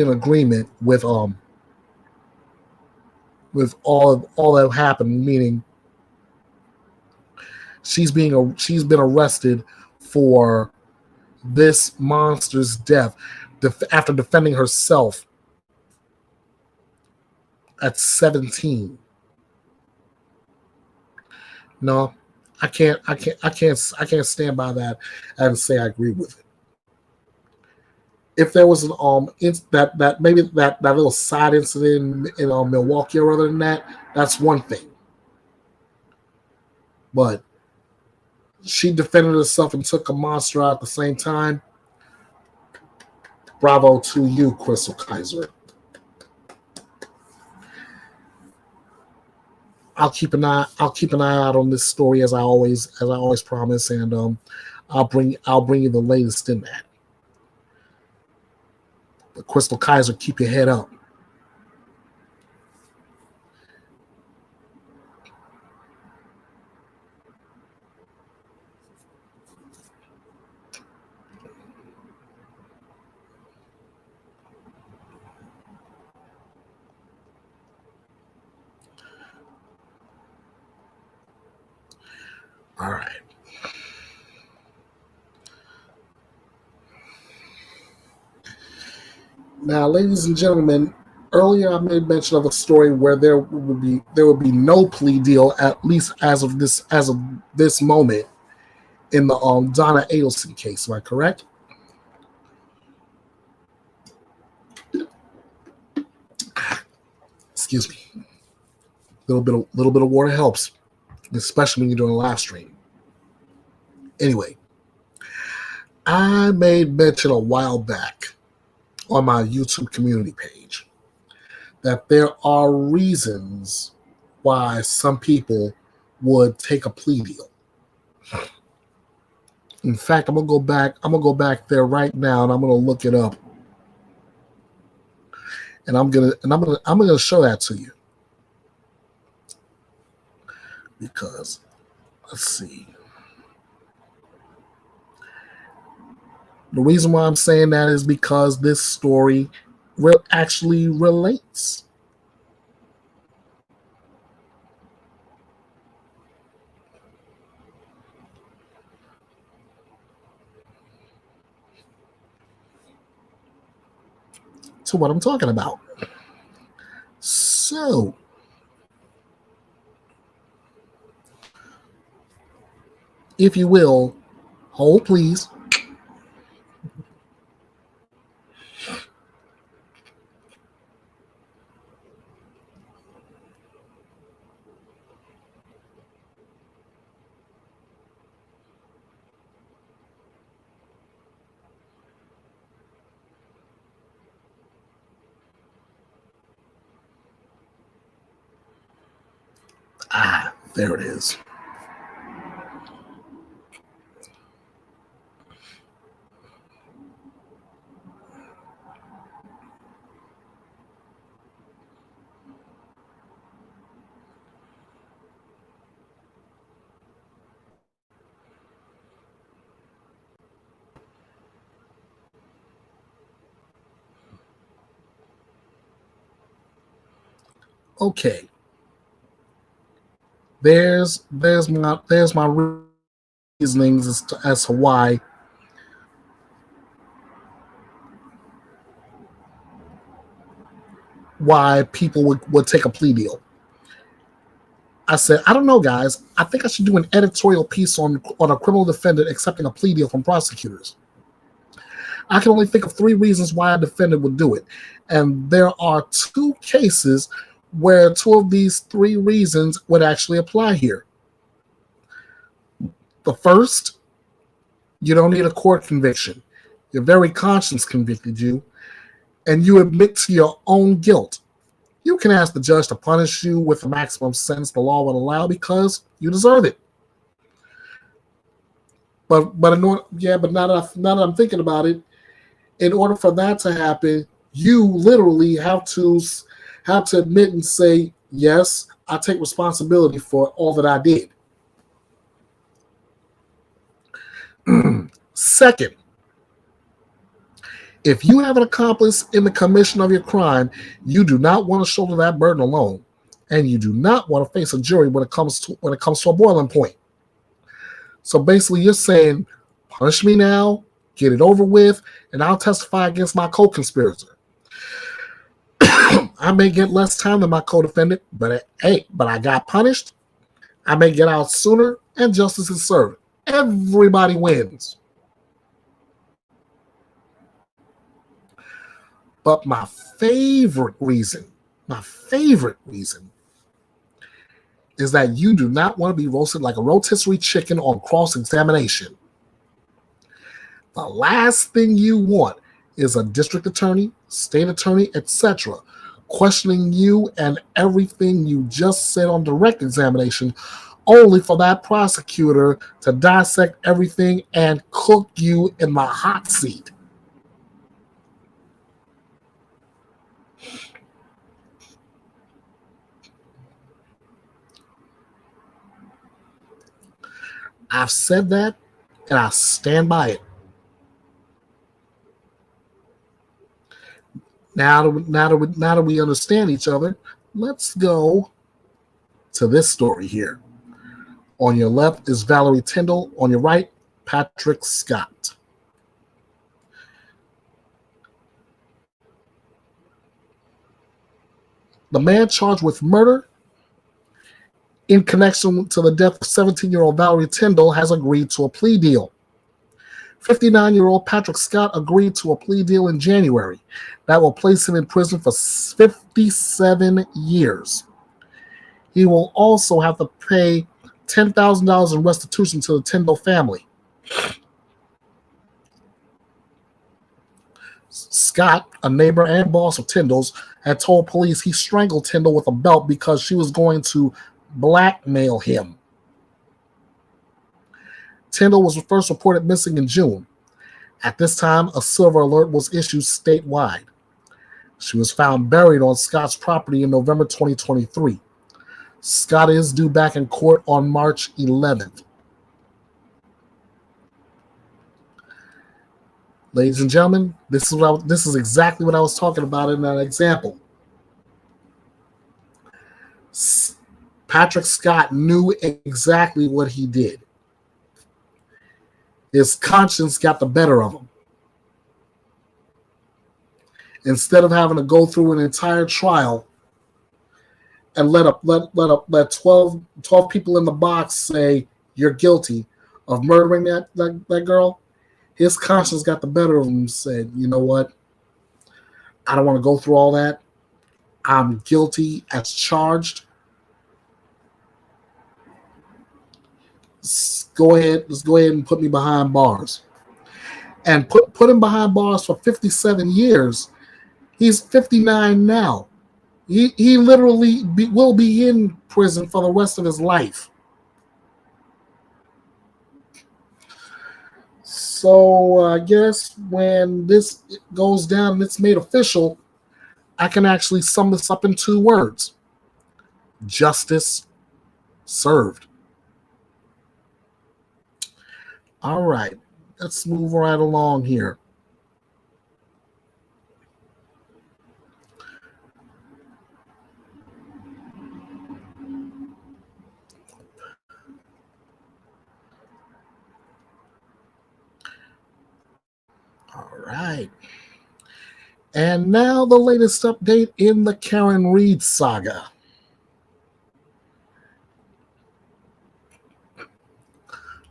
in agreement with all that happened, meaning she's been arrested for this monster's death after defending herself at 17. No, I can't stand by that and say I agree with it. If there was that maybe that little side incident in Milwaukee or other than that, that's one thing. But she defended herself and took a monster out at the same time. Bravo to you, Chrystul Kizer. I'll keep an eye out on this story as I always promise, and I'll bring you the latest in that. But Chrystul Kizer, keep your head up. All right. Now, ladies and gentlemen, earlier I made mention of a story where there would be no plea deal, at least as of this moment, in the Donna Adelson case. Am I correct? Excuse me. Little bit of water helps, especially when you're doing a live stream. Anyway, I made mention a while back on my YouTube community page that there are reasons why some people would take a plea deal. In fact, I'm gonna go back. I'm gonna go back there right now, and I'm gonna look it up, and I'm gonna show that to you because let's see. The reason why I'm saying that is because this story actually relates. To what I'm talking about. So, if you will, hold please. There it is. Okay. There's my reasonings as to why people would take a plea deal. I said, I don't know, guys. I think I should do an editorial piece on a criminal defendant accepting a plea deal from prosecutors. I can only think of 3 reasons why a defendant would do it. And there are 2 cases where 2 of these 3 reasons would actually apply here. The first, you don't need a court conviction. Your very conscience convicted you, and you admit to your own guilt. You can ask the judge to punish you with the maximum sentence the law would allow because you deserve it. But now that I'm thinking about it, in order for that to happen, you literally have to admit and say, yes, I take responsibility for all that I did. Second, if you have an accomplice in the commission of your crime, you do not want to shoulder that burden alone, and you do not want to face a jury when it comes to a boiling point. So basically, you're saying, punish me now, get it over with, and I'll testify against my co-conspirator. I may get less time than my co-defendant, but I got punished. I may get out sooner, and justice is served. Everybody wins. But my favorite reason is that you do not want to be roasted like a rotisserie chicken on cross-examination. The last thing you want is a district attorney, state attorney, etc., questioning you and everything you just said on direct examination, only for that prosecutor to dissect everything and cook you in the hot seat. I've said that, and I stand by it. Now that we understand each other, let's go to this story here. On your left is Valerie Tindall. On your right, Patrick Scott. The man charged with murder in connection to the death of 17-year-old Valerie Tindall has agreed to a plea deal. 59-year-old Patrick Scott agreed to a plea deal in January that will place him in prison for 57 years. He will also have to pay $10,000 in restitution to the Tindall family. Scott, a neighbor and boss of Tindall's, had told police he strangled Tindall with a belt because she was going to blackmail him. Tindall was first reported missing in June. At this time, a silver alert was issued statewide. She was found buried on Scott's property in November 2023. Scott is due back in court on March 11th. Ladies and gentlemen, this is exactly what I was talking about in that example. Patrick Scott knew exactly what he did. His conscience got the better of him. Instead of having to go through an entire trial and let 12 people in the box say you're guilty of murdering that girl, his conscience got the better of him and said, you know what? I don't want to go through all that. I'm guilty as charged. Let's go ahead and put me behind bars. And put him behind bars for 57 years. He's 59 now. He literally will be in prison for the rest of his life. So I guess when this goes down and it's made official, I can actually sum this up in 2 words. Justice served. All right, let's move right along here. All right. And now the latest update in the Karen Reed saga.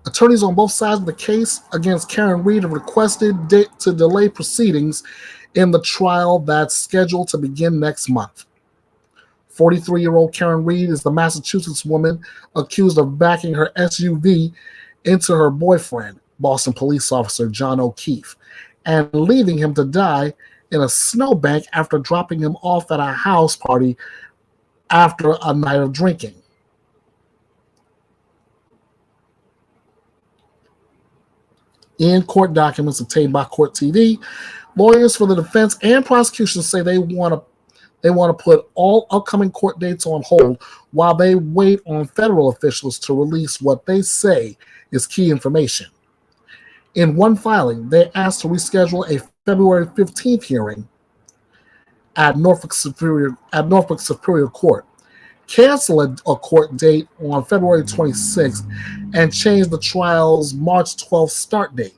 Attorneys on both sides of the case against Karen Reed have requested to delay proceedings in the trial that's scheduled to begin next month. 43-year-old Karen Reed is the Massachusetts woman accused of backing her SUV into her boyfriend, Boston police officer John O'Keefe, and leaving him to die in a snowbank after dropping him off at a house party after a night of drinking. In court documents obtained by Court TV, lawyers for the defense and prosecution say they want to put all upcoming court dates on hold while they wait on federal officials to release what they say is key information. In one filing, they asked to reschedule a February 15th hearing at Norfolk Superior Court, cancel a court date on February 26th, and change the trial's March 12th start date.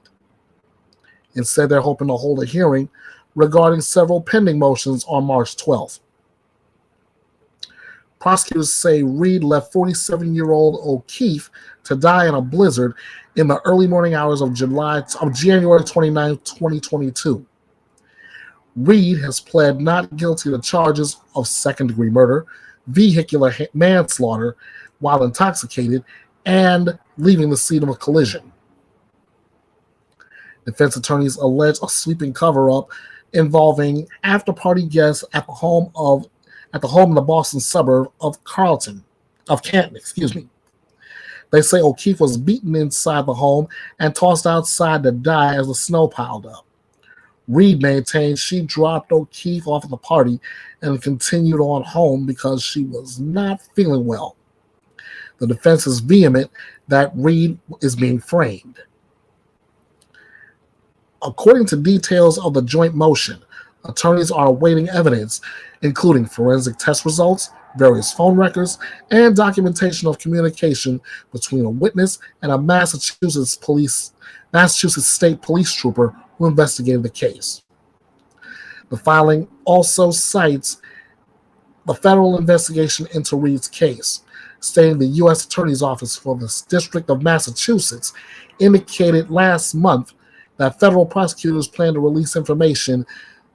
Instead, they're hoping to hold a hearing regarding several pending motions on March 12th. Prosecutors say Reed left 47-year-old O'Keefe to die in a blizzard in the early morning hours of January 29, 2022. Reed has pled not guilty to charges of second-degree murder, vehicular manslaughter while intoxicated, and leaving the scene of a collision. Defense attorneys allege a sweeping cover-up involving after-party guests at the home in the Boston suburb of Canton. They say O'Keefe was beaten inside the home and tossed outside to die as the snow piled up. Reed maintained she dropped O'Keefe off at the party and continued on home because she was not feeling well. The defense is vehement that Reed is being framed. According to details of the joint motion, Attorneys are awaiting evidence, including forensic test results, various phone records, and documentation of communication between a witness and a Massachusetts State Police trooper who investigated the case. The filing also cites the federal investigation into Reed's case, stating the U.S. Attorney's Office for the District of Massachusetts indicated last month that federal prosecutors plan to release information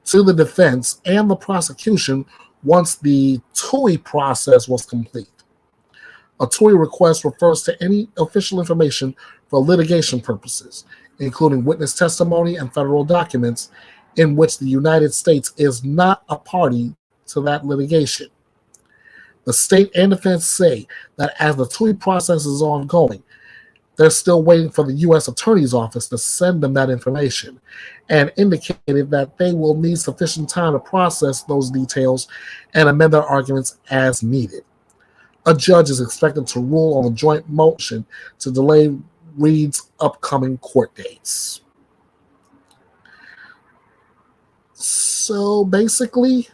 to the defense and the prosecution once the TUI process was complete. A TUI request refers to any official information for litigation purposes, including witness testimony and federal documents in which the United States is not a party to that litigation. The state and defense say that as the TUI process is ongoing, they're still waiting for the U.S. Attorney's Office to send them that information, and indicated that they will need sufficient time to process those details and amend their arguments as needed. A judge is expected to rule on a joint motion to delay Reed's upcoming court dates. So basically,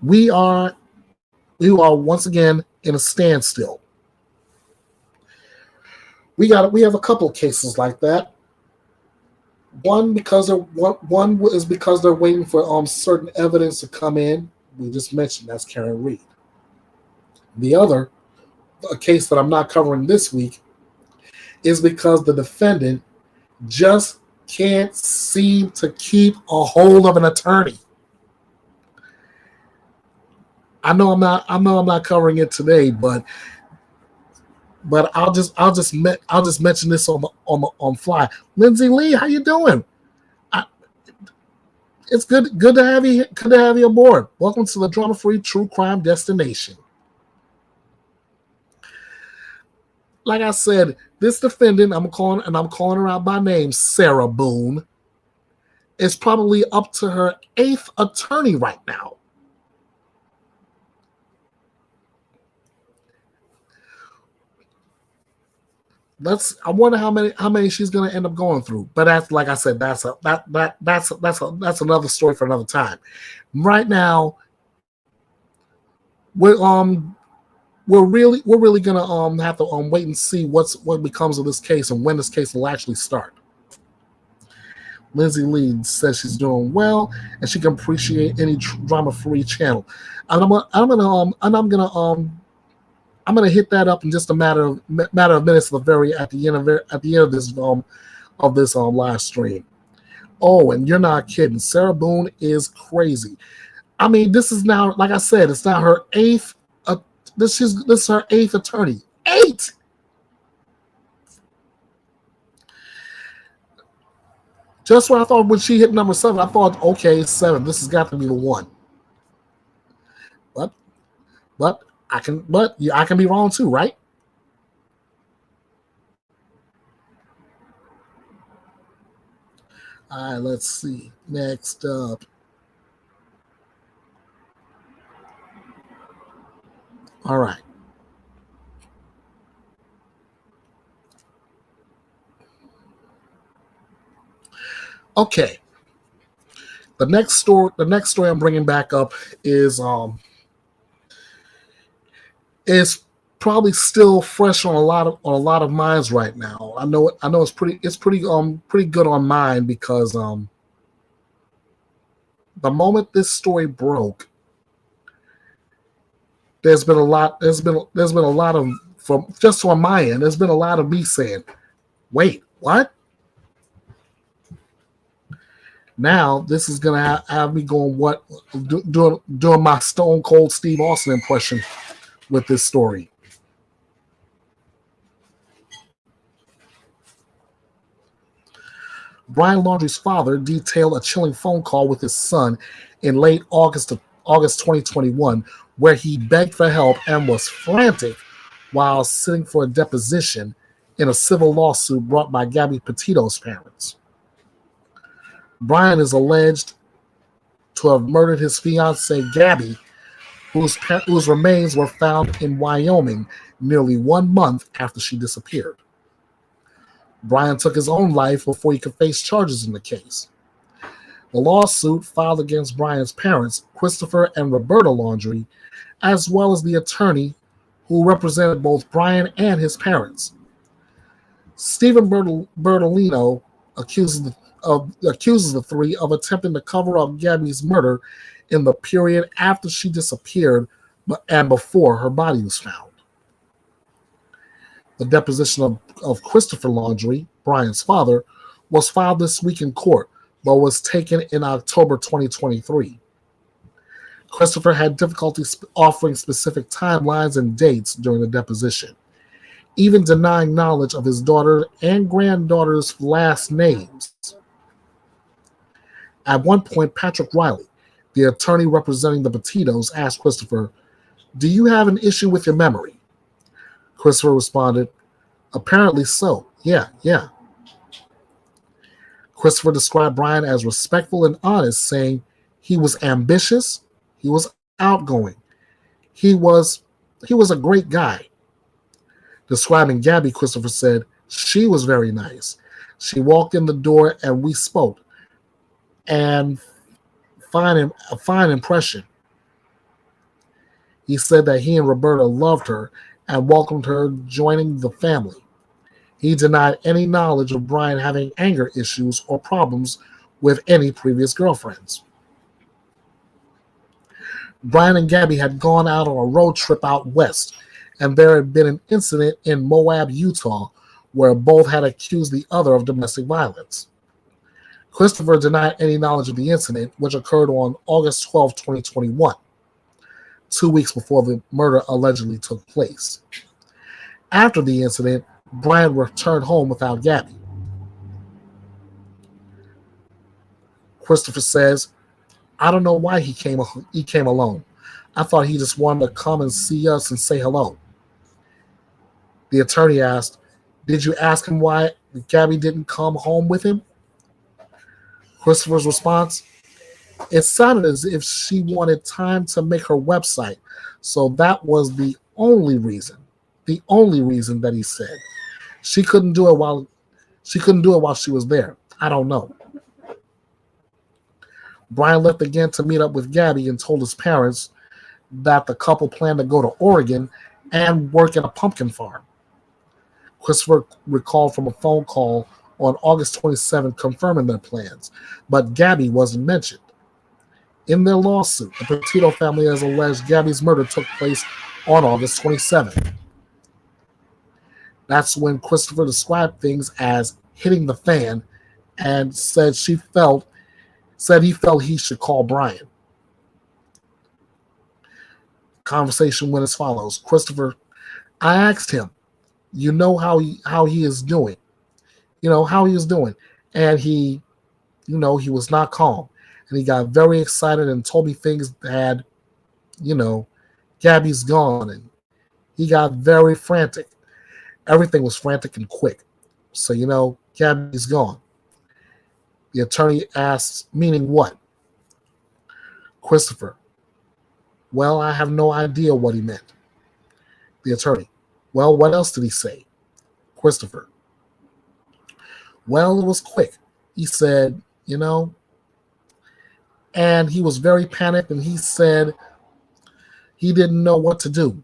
we are once again in a standstill. We have a couple of cases like that. One is because they're waiting for certain evidence to come in. We just mentioned that's Karen Reed. The other, a case that I'm not covering this week, is because the defendant just can't seem to keep a hold of an attorney. I know I'm not covering it today, but I'll just mention this on fly. Lindsay Lee, how you doing? It's good to have you. Good to have you aboard. Welcome to the drama-free true crime destination. Like I said, this defendant, I'm calling her out by name, Sarah Boone, is probably up to her 8th attorney right now. I wonder how many she's going to end up going through. But that's, like I said, that's another story for another time. Right now, we're really going to have to wait and see what becomes of this case and when this case will actually start. Lindsay Lee says she's doing well and she can appreciate any drama-free channel. And I'm gonna hit that up in just a matter of minutes at the end of this live stream. Oh, and you're not kidding. Sarah Boone is crazy. I mean, this is now, like I said, it's now her 8th. This is her 8th attorney. 8. Just when I thought when she hit number 7, I thought, okay, 7. This has got to be the one. But I can be wrong too, right? All right, let's see. Next up. All right. Okay. The next story I'm bringing back up is probably still fresh on a lot of minds right now. I know it's pretty good on mine because the moment this story broke, there's been a lot of, from just on my end, there's been a lot of me saying, wait, what? Now this is gonna have me going doing my Stone Cold Steve Austin impression with this story. Brian Laundrie's father detailed a chilling phone call with his son in late August 2021, where he begged for help and was frantic while sitting for a deposition in a civil lawsuit brought by Gabby Petito's parents. Brian is alleged to have murdered his fiancée Gabby, whose remains were found in Wyoming nearly 1 month after she disappeared. Brian took his own life before he could face charges in the case. The lawsuit filed against Brian's parents, Christopher and Roberta Laundrie, as well as the attorney who represented both Brian and his parents. Stephen Bertolino accuses the three of attempting to cover up Gabby's murder in the period after she disappeared and before her body was found. The deposition of Christopher Laundrie, Brian's father, was filed this week in court, but was taken in October 2023. Christopher had difficulty offering specific timelines and dates during the deposition, even denying knowledge of his daughter and granddaughter's last names. At one point, Patrick Riley, the attorney representing the Petito's, asked Christopher, "Do you have an issue with your memory?" Christopher responded, "Apparently so. Yeah. Christopher described Brian as respectful and honest, saying he was ambitious, he was outgoing, he was a great guy. Describing Gabby, Christopher said, "She was very nice. She walked in the door and we spoke, and a fine impression." He said that he and Roberta loved her and welcomed her joining the family. He denied any knowledge of Brian having anger issues or problems with any previous girlfriends. Brian and Gabby had gone out on a road trip out west, and there had been an incident in Moab, Utah, where both had accused the other of domestic violence. Christopher denied any knowledge of the incident, which occurred on August 12, 2021, 2 weeks before the murder allegedly took place. After the incident, Brian returned home without Gabby. Christopher says, "I don't know why he came alone. I thought he just wanted to come and see us and say hello." The attorney asked, "Did you ask him why Gabby didn't come home with him?" Christopher's response, "It sounded as if she wanted time to make her website, so that was the only reason that he said. She couldn't do it while she was there. I don't know." Brian left again to meet up with Gabby and told his parents that the couple planned to go to Oregon and work at a pumpkin farm. Christopher recalled from a phone call on August 27 confirming their plans, but Gabby wasn't mentioned. In their lawsuit, the Petito family has alleged Gabby's murder took place on August 27. That's when Christopher described things as hitting the fan and said he felt he should call Brian. The conversation went as follows. Christopher, "I asked him, how he is doing. How he is doing. And he was not calm. And he got very excited and told me things that, Gabby's gone." And he got very frantic. Everything was frantic and quick. So, Gabby's gone. The attorney asks, "Meaning what?" Christopher, "Well, I have no idea what he meant." The attorney, "Well, what else did he say?" Christopher, "Well, it was quick. He said, and he was very panicked, and he said he didn't know what to do.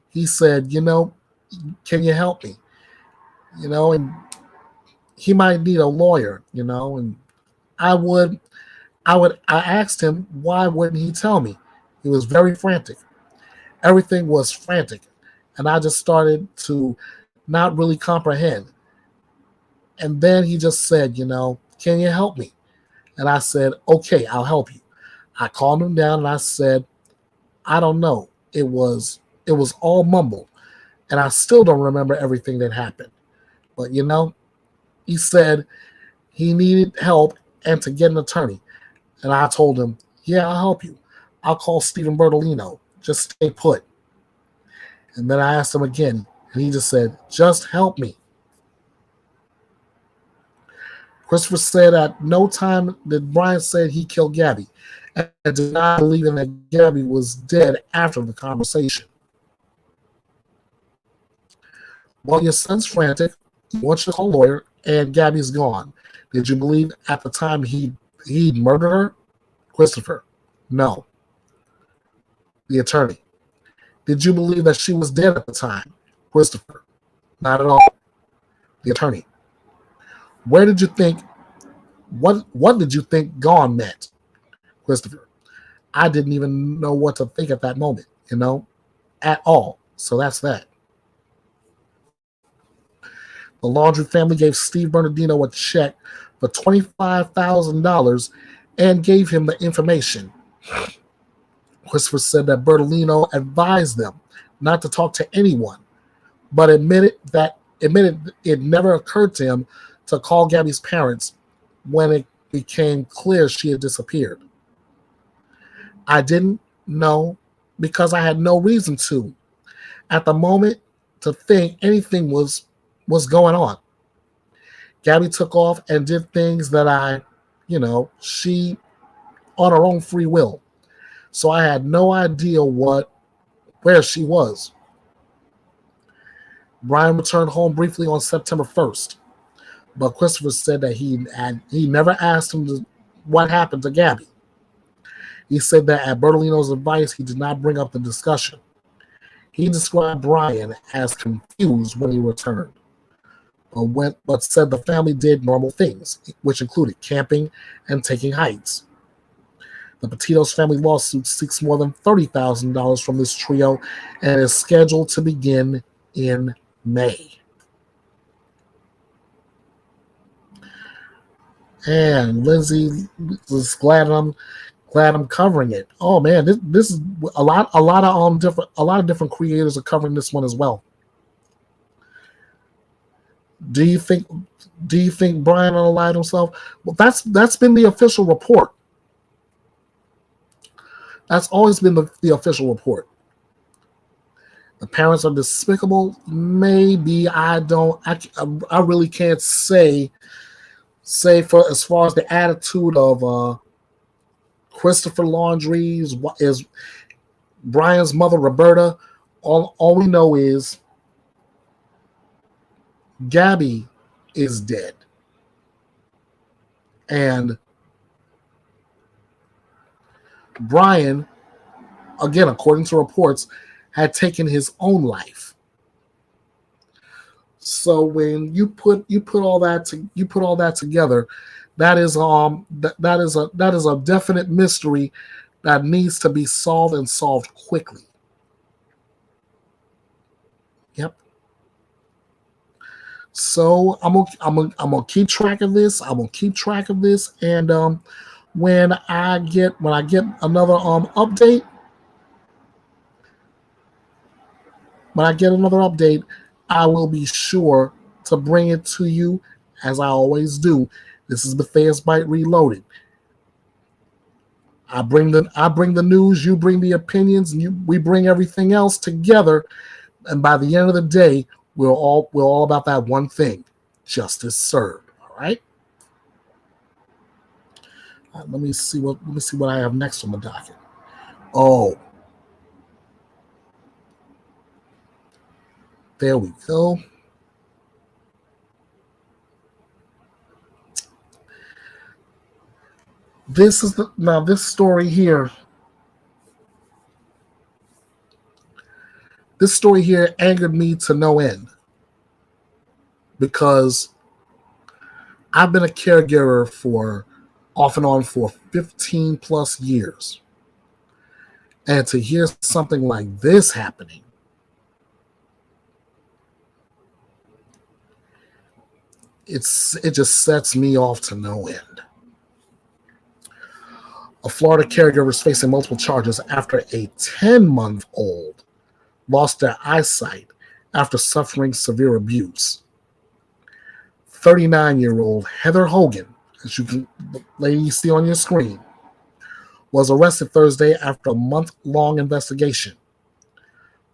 He said, can you help me? And he might need a lawyer, and I asked him, why wouldn't he tell me? He was very frantic. Everything was frantic. And I just started to not really comprehend. And then he just said, can you help me? And I said, okay, I'll help you. I calmed him down and I said, I don't know. It was all mumbled. And I still don't remember everything that happened. But, he said he needed help and to get an attorney. And I told him, yeah, I'll help you. I'll call Stephen Bertolino. Just stay put. And then I asked him again, and he just said, just help me. Christopher said at no time did Brian say he killed Gabby, and did not believe that Gabby was dead after the conversation. Well, your son's frantic. You want you to call a lawyer, and Gabby's gone. Did you believe at the time he murdered her? Christopher. No. The attorney. Did you believe that she was dead at the time? Christopher. Not at all. The attorney. Where did you think, what did you think gone meant? Christopher. I didn't even know what to think at that moment, at all. So that's that. The Laundrie family gave Steve Bernardino a check for $25,000 and gave him the information. Christopher said that Bernardino advised them not to talk to anyone, but admitted it never occurred to him to call Gabby's parents when it became clear she had disappeared. I didn't know because I had no reason to, at the moment, to think anything was going on. Gabby took off and did things that she on her own free will. So I had no idea where she was. Brian returned home briefly on September 1st, but Christopher said that he never asked him what happened to Gabby. He said that at Bertolino's advice, he did not bring up the discussion. He described Brian as confused when he returned, but said the family did normal things, which included camping and taking hikes. The Petito's family lawsuit seeks more than $30,000 from this trio and is scheduled to begin in May. And Lindsay was glad I'm covering it. Oh man, this is a lot of different creators are covering this one as well. Do you think Brian unalived himself? Well, that's been the official report. That's always been the official report. The parents are despicable. Maybe I really can't say for as far as the attitude of Christopher Laundrie's is Brian's mother Roberta. All we know is Gabby is dead, and Brian, again according to reports, had taken his own life. So when you put all that together, that is a definite mystery that needs to be solved and solved quickly. Yep. So I'm gonna keep track of this. And when I get another update. When I get another update, I will be sure to bring it to you, as I always do. This is Bethea'S Byte Reloaded. I bring the news, you bring the opinions, and we bring everything else together. And by the end of the day, we're all about that one thing: justice served. All right. Let me see what I have next on the docket. Oh. There we go. This story here. This story here angered me to no end because I've been a caregiver off and on for 15 plus years. And to hear something like this happening, it just sets me off to no end. A Florida caregiver is facing multiple charges after a 10-month-old lost their eyesight after suffering severe abuse. 39-year-old Heather Hogan, as the lady you see on your screen, was arrested Thursday after a month-long investigation.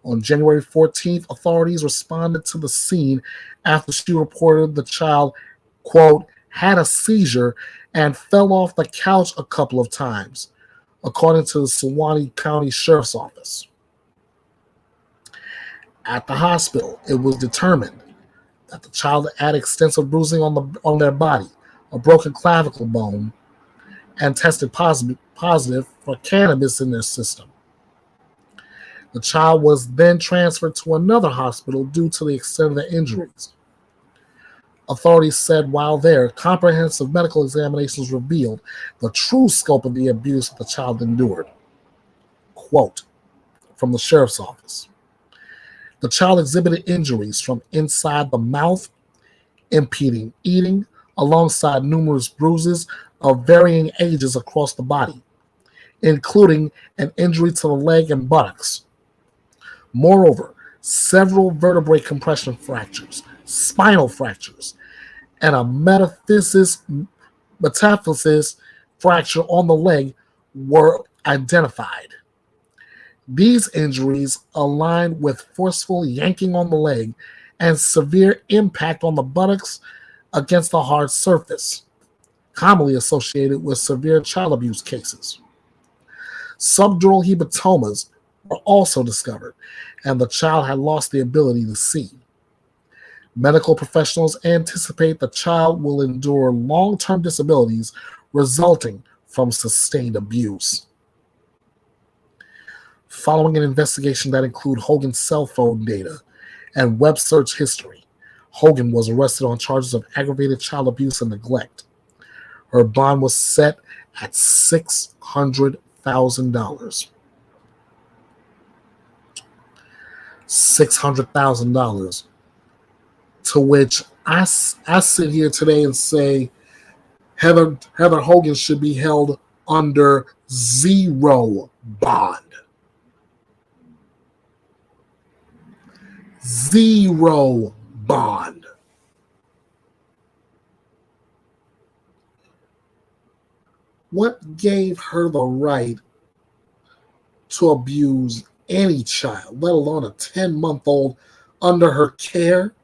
On January 14th, authorities responded to the scene after she reported the child, quote, had a seizure and fell off the couch a couple of times, according to the Suwannee County Sheriff's Office. At the hospital, it was determined that the child had extensive bruising on their body, a broken clavicle bone, and tested positive for cannabis in their system. The child was then transferred to another hospital due to the extent of the injuries. Authorities said while there, comprehensive medical examinations revealed the true scope of the abuse that the child endured. Quote from the sheriff's office. The child exhibited injuries from inside the mouth, impeding eating, alongside numerous bruises of varying ages across the body, including an injury to the leg and buttocks. Moreover, several vertebrae compression fractures, spinal fractures, and a metaphysis fracture on the leg were identified. These injuries aligned with forceful yanking on the leg and severe impact on the buttocks against the hard surface, commonly associated with severe child abuse cases. Subdural hematomas were also discovered, and the child had lost the ability to see. Medical professionals anticipate the child will endure long-term disabilities resulting from sustained abuse. Following an investigation that included Hogan's cell phone data and web search history, Hogan was arrested on charges of aggravated child abuse and neglect. Her bond was set at $600,000. $600,000. To which I sit here today and say Heather Hogan should be held under zero bond. Zero bond. What gave her the right to abuse any child, let alone a 10-month-old, under her care?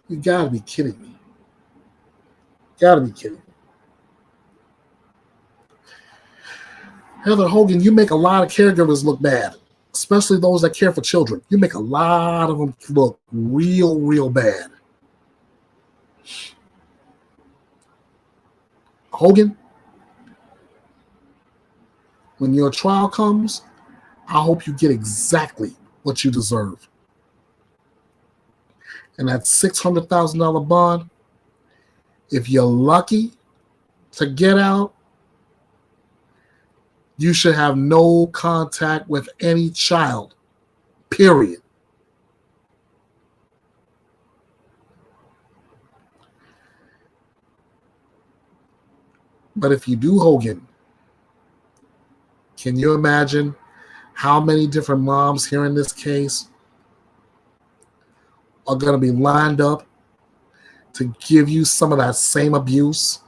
You gotta be kidding me. Gotta be kidding me. Heather Hogan, you make a lot of caregivers look bad, especially those that care for children. You make a lot of them look real, real bad. Hogan, when your trial comes, I hope you get exactly what you deserve. And that $600,000 bond, if you're lucky to get out, you should have no contact with any child, period. But if you do, Hogan, can you imagine how many different moms here in this case are going to be lined up to give you some of that same abuse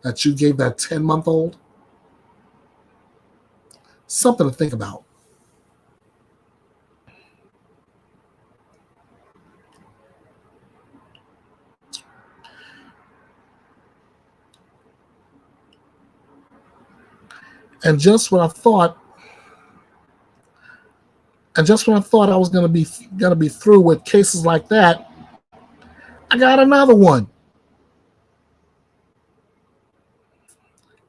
that you gave that 10-month-old? Something to think about. And just when I thought I was gonna be through with cases like that, I got another one.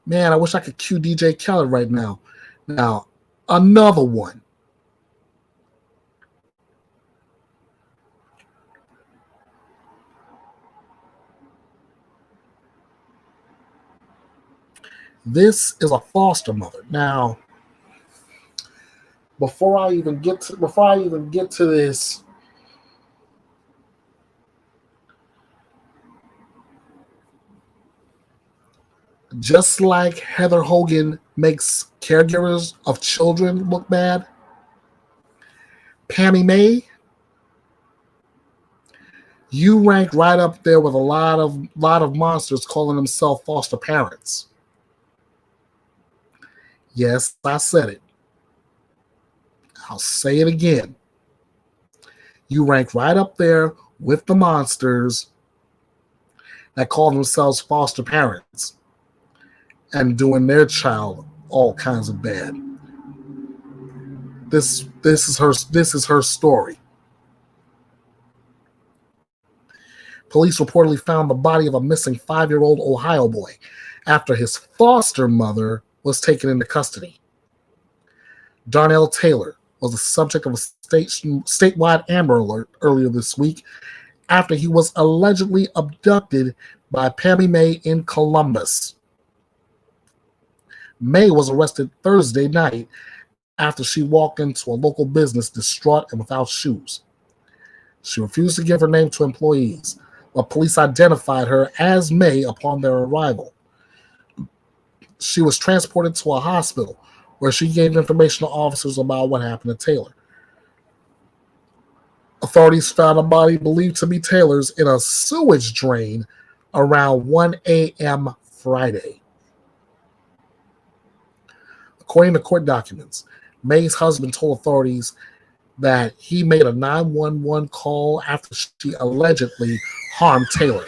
Man, I wish I could cue DJ Khaled right now. Now, another one. This is a foster mother. Now, before I even get to this, just like Heather Hogan makes caregivers of children look bad, Pammy May, you rank right up there with a lot of monsters calling themselves foster parents. Yes, I said it. I'll say it again. You rank right up there with the monsters that call themselves foster parents. and doing their child all kinds of bad. This is her story. Police reportedly found the body of a missing 5-year-old Ohio boy after his foster mother was taken into custody. Darnell Taylor was the subject of a statewide Amber Alert earlier this week after he was allegedly abducted by Pammy May in Columbus. May was arrested Thursday night after she walked into a local business distraught and without shoes. She refused to give her name to employees, but police identified her as May upon their arrival. She was transported to a hospital where she gave information to officers about what happened to Taylor. Authorities found a body believed to be Taylor's in a sewage drain around 1 a.m. Friday. According to court documents, May's husband told authorities that he made a 911 call after she allegedly harmed Taylor.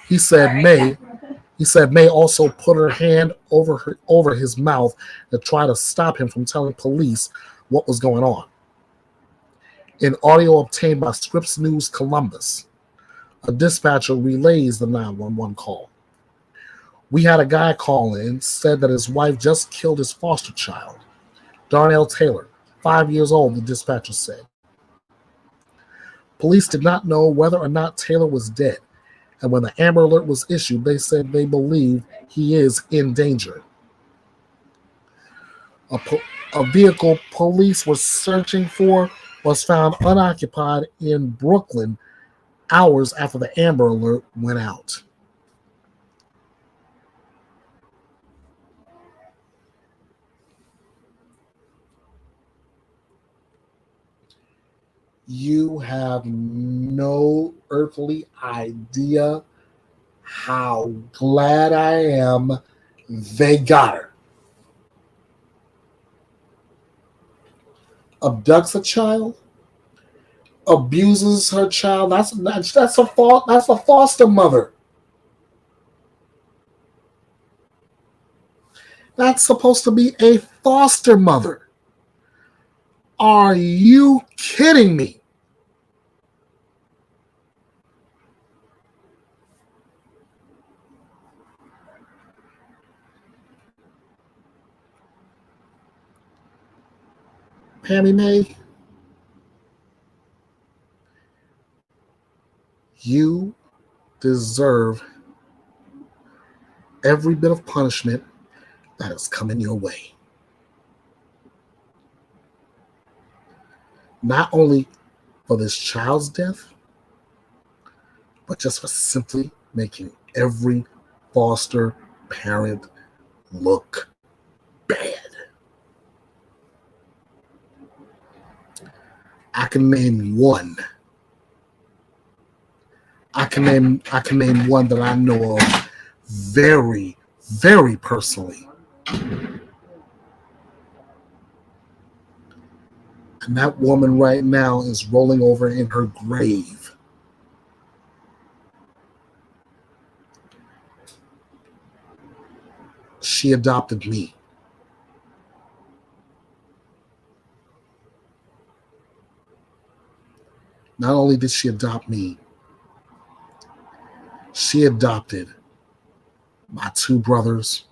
He said May also put her hand over his mouth to try to stop him from telling police what was going on. In audio obtained by Scripps News Columbus, a dispatcher relays the 911 call. We had a guy call in, said that his wife just killed his foster child, Darnell Taylor, 5 years old, the dispatcher said. Police did not know whether or not Taylor was dead, and when the Amber Alert was issued, they said they believe he is in danger. A vehicle police were searching for was found unoccupied in Brooklyn hours after the Amber Alert went out. You have no earthly idea how glad I am they got her. Abducts a child, abuses her child. That's a fault. That's a foster mother. That's supposed to be a foster mother. Are you kidding me? Pammy May, you deserve every bit of punishment that is coming your way. Not only for this child's death, but just for simply making every foster parent look bad. I can name one. I can name one that I know of very, very personally. And that woman right now is rolling over in her grave. She adopted me. Not only did she adopt me, she adopted my two brothers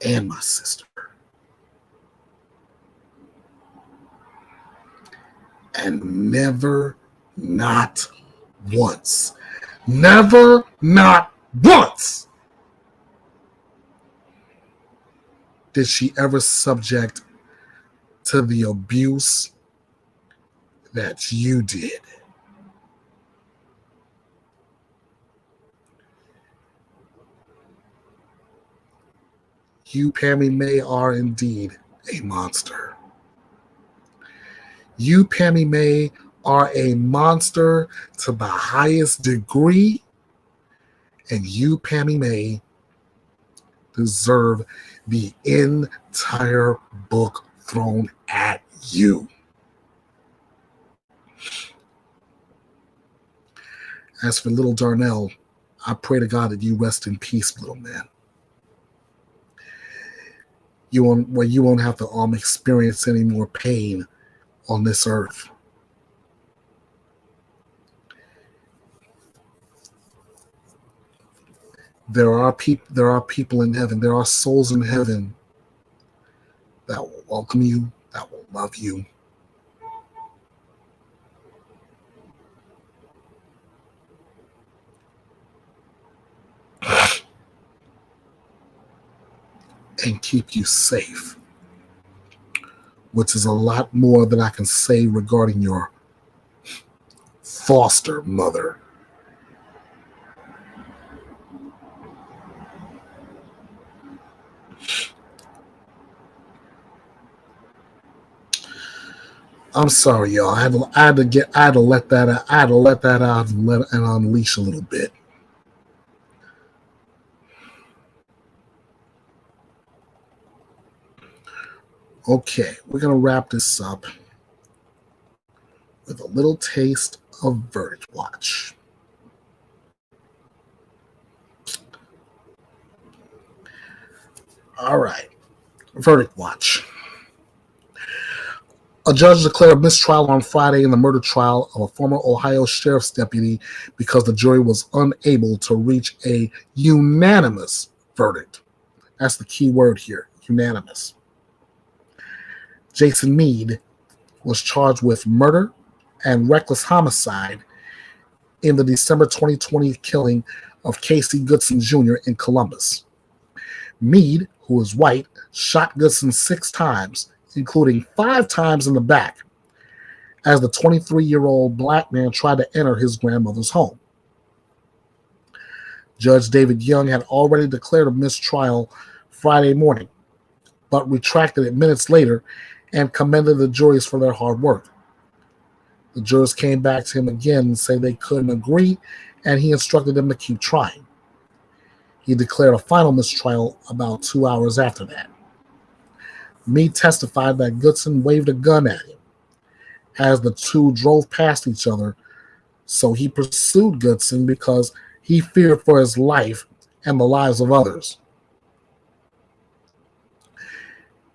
and my sister. And never, not once, never, not once did she ever subject to the abuse that you did. You, Pammy May, are indeed a monster. You, Pammy May, are a monster to the highest degree, and you, Pammy May, deserve the entire book thrown at you. As for little Darnell, I pray to God that you rest in peace, little man. you won't have to experience any more pain on this earth. There are people in heaven. There are souls in heaven that will welcome you, that will love you. And keep you safe, which is a lot more than I can say regarding your foster mother. I'm sorry, y'all. I had to let that out and unleash a little bit. Okay, we're gonna wrap this up with a little taste of Verdict Watch. All right, Verdict Watch. A judge declared a mistrial on Friday in the murder trial of a former Ohio sheriff's deputy because the jury was unable to reach a unanimous verdict. That's the key word here, unanimous. Jason Meade was charged with murder and reckless homicide in the December 2020 killing of Casey Goodson Jr. in Columbus. Meade, who is white, shot Goodson 6 times, including 5 times in the back, as the 23-year-old black man tried to enter his grandmother's home. Judge David Young had already declared a mistrial Friday morning, but retracted it minutes later and commended the juries for their hard work. The jurors came back to him again and said they couldn't agree, and he instructed them to keep trying. He declared a final mistrial about 2 hours after that. Meade testified that Goodson waved a gun at him as the two drove past each other, so he pursued Goodson because he feared for his life and the lives of others.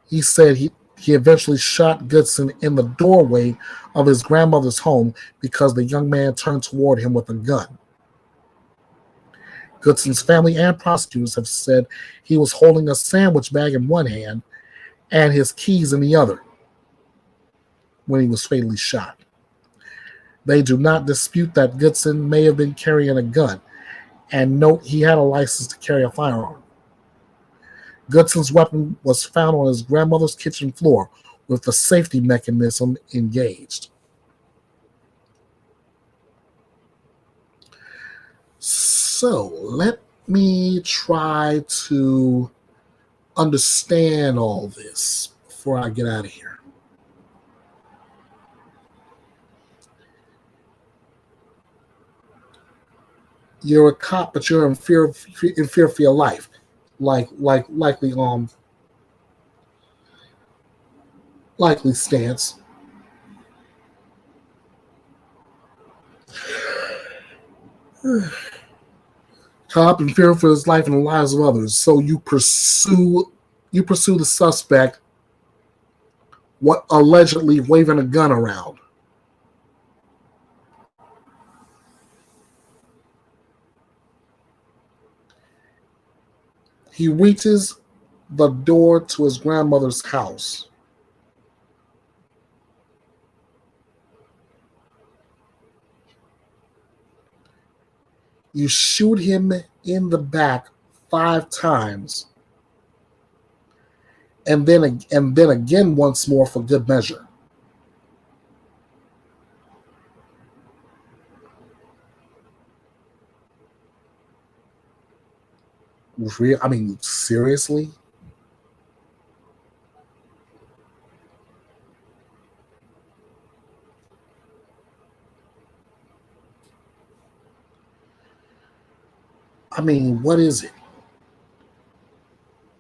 He said he eventually shot Goodson in the doorway of his grandmother's home because the young man turned toward him with a gun. Goodson's family and prosecutors have said he was holding a sandwich bag in one hand and his keys in the other when he was fatally shot. They do not dispute that Goodson may have been carrying a gun and note he had a license to carry a firearm. Goodson's weapon was found on his grandmother's kitchen floor with the safety mechanism engaged. So let me try to understand all this before I get out of here. You're a cop, but you're in fear for your life. Likely stance. Cop in fear for his life and the lives of others. So you pursue the suspect, what allegedly waving a gun around. He reaches the door to his grandmother's house. You shoot him in the back 5 times, and then again once more for good measure. I mean, seriously? I mean, what is it?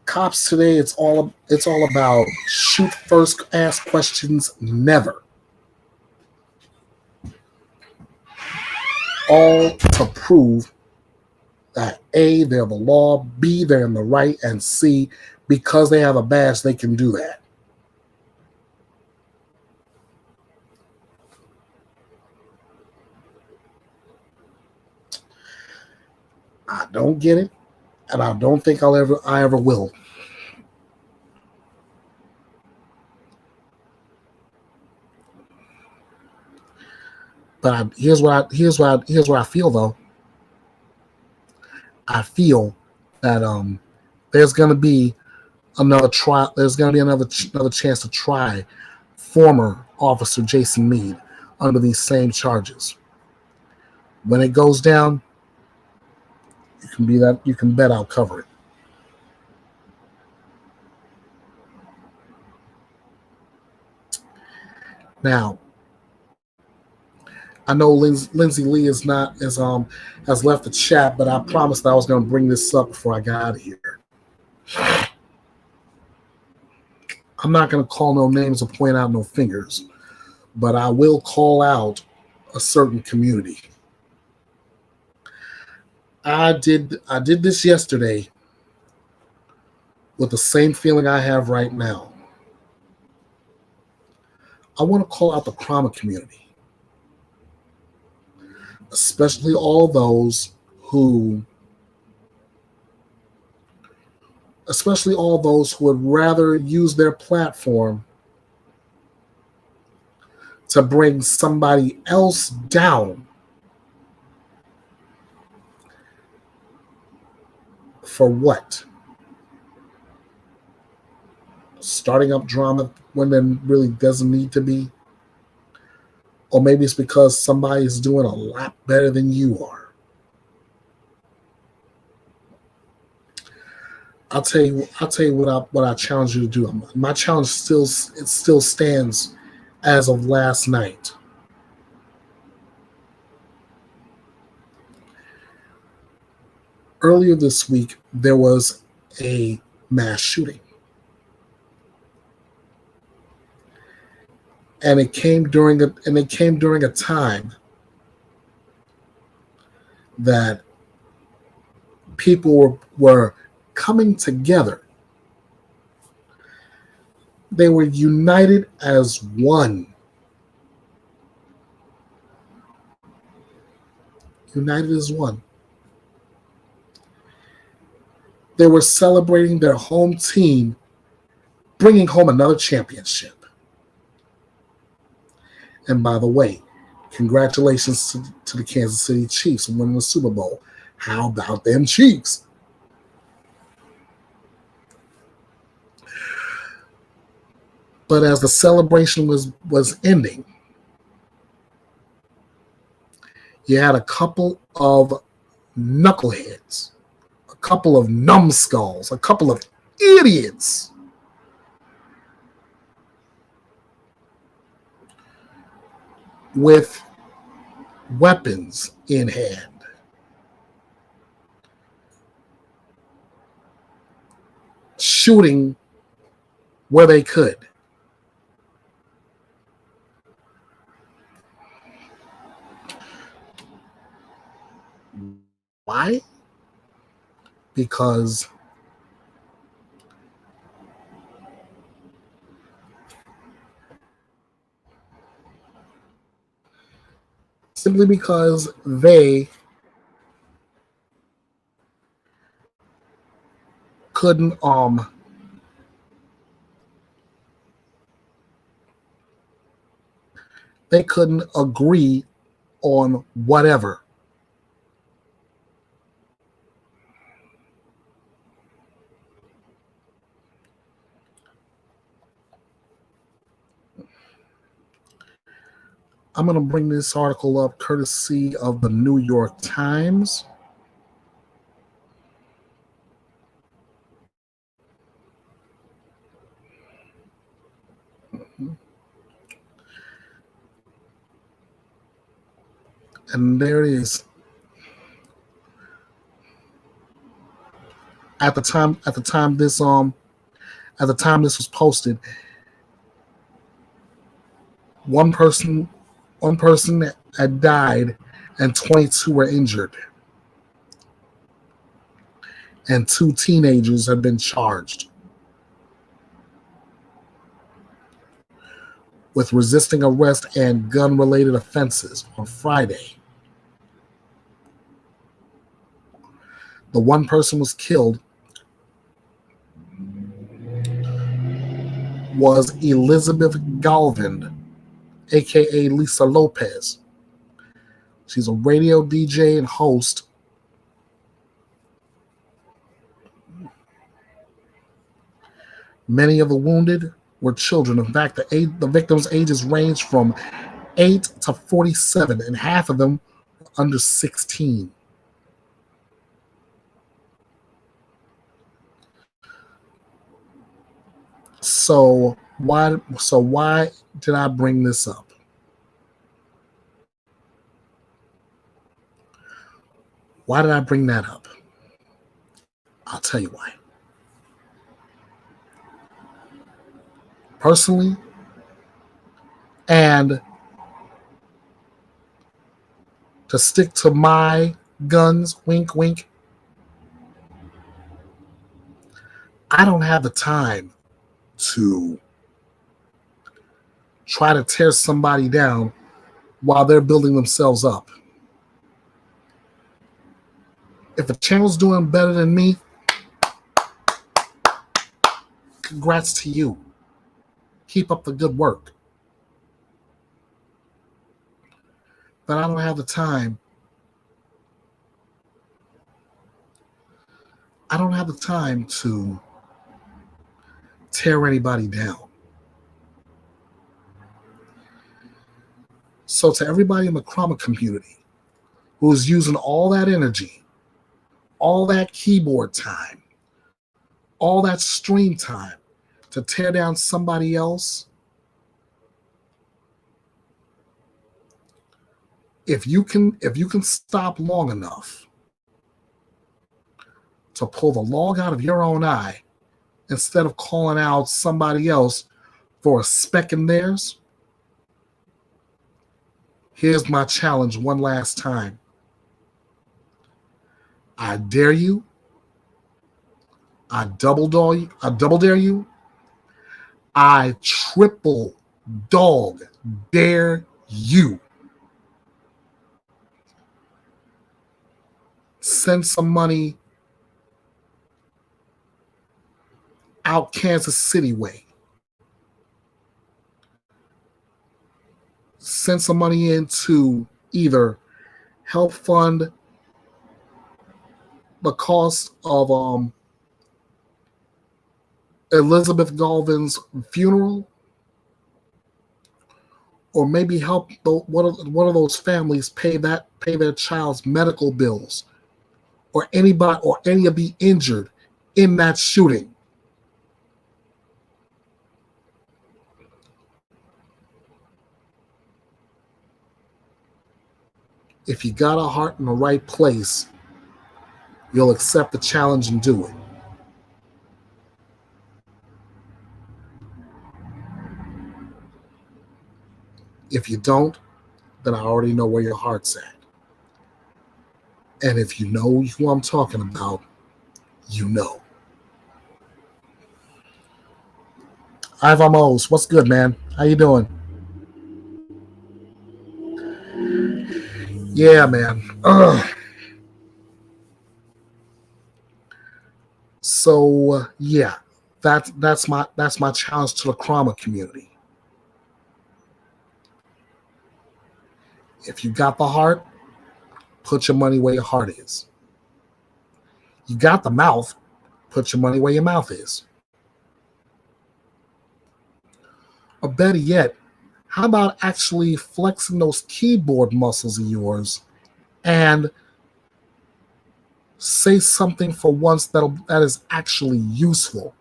Cops today, it's all about shoot first, ask questions never. All to prove that A, they're the law, B, they're in the right, and C, because they have a badge, they can do that. I don't get it, and I don't think I ever will. But here's what I feel though. I feel that there's going to be another trial. There's going to be another chance to try former Officer Jason Meade under these same charges. When it goes down, you can bet I'll cover it. Now, I know Lindsay Lee has left the chat, but I promised I was going to bring this up before I got out of here. I'm not going to call no names or point out no fingers, but I will call out a certain community. I did this yesterday with the same feeling I have right now. I want to call out the trauma community, especially all those who would rather use their platform to bring somebody else down for what? Starting up drama when there really doesn't need to be? Or maybe it's because somebody is doing a lot better than you are. I'll tell you what I challenge you to do. My challenge still stands as of last night. Earlier this week, there was a mass shooting. And it came during a time that people were coming together. They were united as one. United as one. They were celebrating their home team bringing home another championship. And by the way, congratulations to the Kansas City Chiefs on winning the Super Bowl. How about them Chiefs? But as the celebration was ending, you had a couple of knuckleheads, a couple of numbskulls, a couple of idiots with weapons in hand. Shooting where they could. Why? Because simply because they couldn't agree on whatever. I'm going to bring this article up courtesy of the New York Times. And there it is. At the time this was posted, one person had died and 22 were injured. And 2 teenagers had been charged. with resisting arrest and gun-related offenses on Friday. The one person was killed was Elizabeth Galvin, a.k.a. Lisa Lopez. She's a radio DJ and host. Many of the wounded were children. In fact, the victims' ages ranged from 8 to 47, and half of them were under 16. So why did I bring this up? Why did I bring that up? I'll tell you why. Personally, and to stick to my guns, wink, wink, I don't have the time to try to tear somebody down while they're building themselves up. If a channel's doing better than me, congrats to you. Keep up the good work. But I don't have the time. I don't have the time to tear anybody down. So to everybody in the trauma community who's using all that energy, all that keyboard time, all that stream time to tear down somebody else, if you can stop long enough to pull the log out of your own eye instead of calling out somebody else for a speck in theirs, here's my challenge one last time. I dare you. I double dare you. I triple dog dare you. Send some money out Kansas City way. Send some money in to either help fund the cost of Elizabeth Galvin's funeral, or maybe help one of those families pay their child's medical bills, or anybody or any of the injured in that shooting. If you got a heart in the right place, you'll accept the challenge and do it. If you don't, then I already know where your heart's at. And if you know who I'm talking about, you know. Ivan Mose, what's good, man? How you doing? Yeah, man. So yeah, that's my challenge to the trauma community. If you got the heart, put your money where your heart is. You got the mouth, put your money where your mouth is. Or better yet, how about actually flexing those keyboard muscles of yours and say something for once that is actually useful,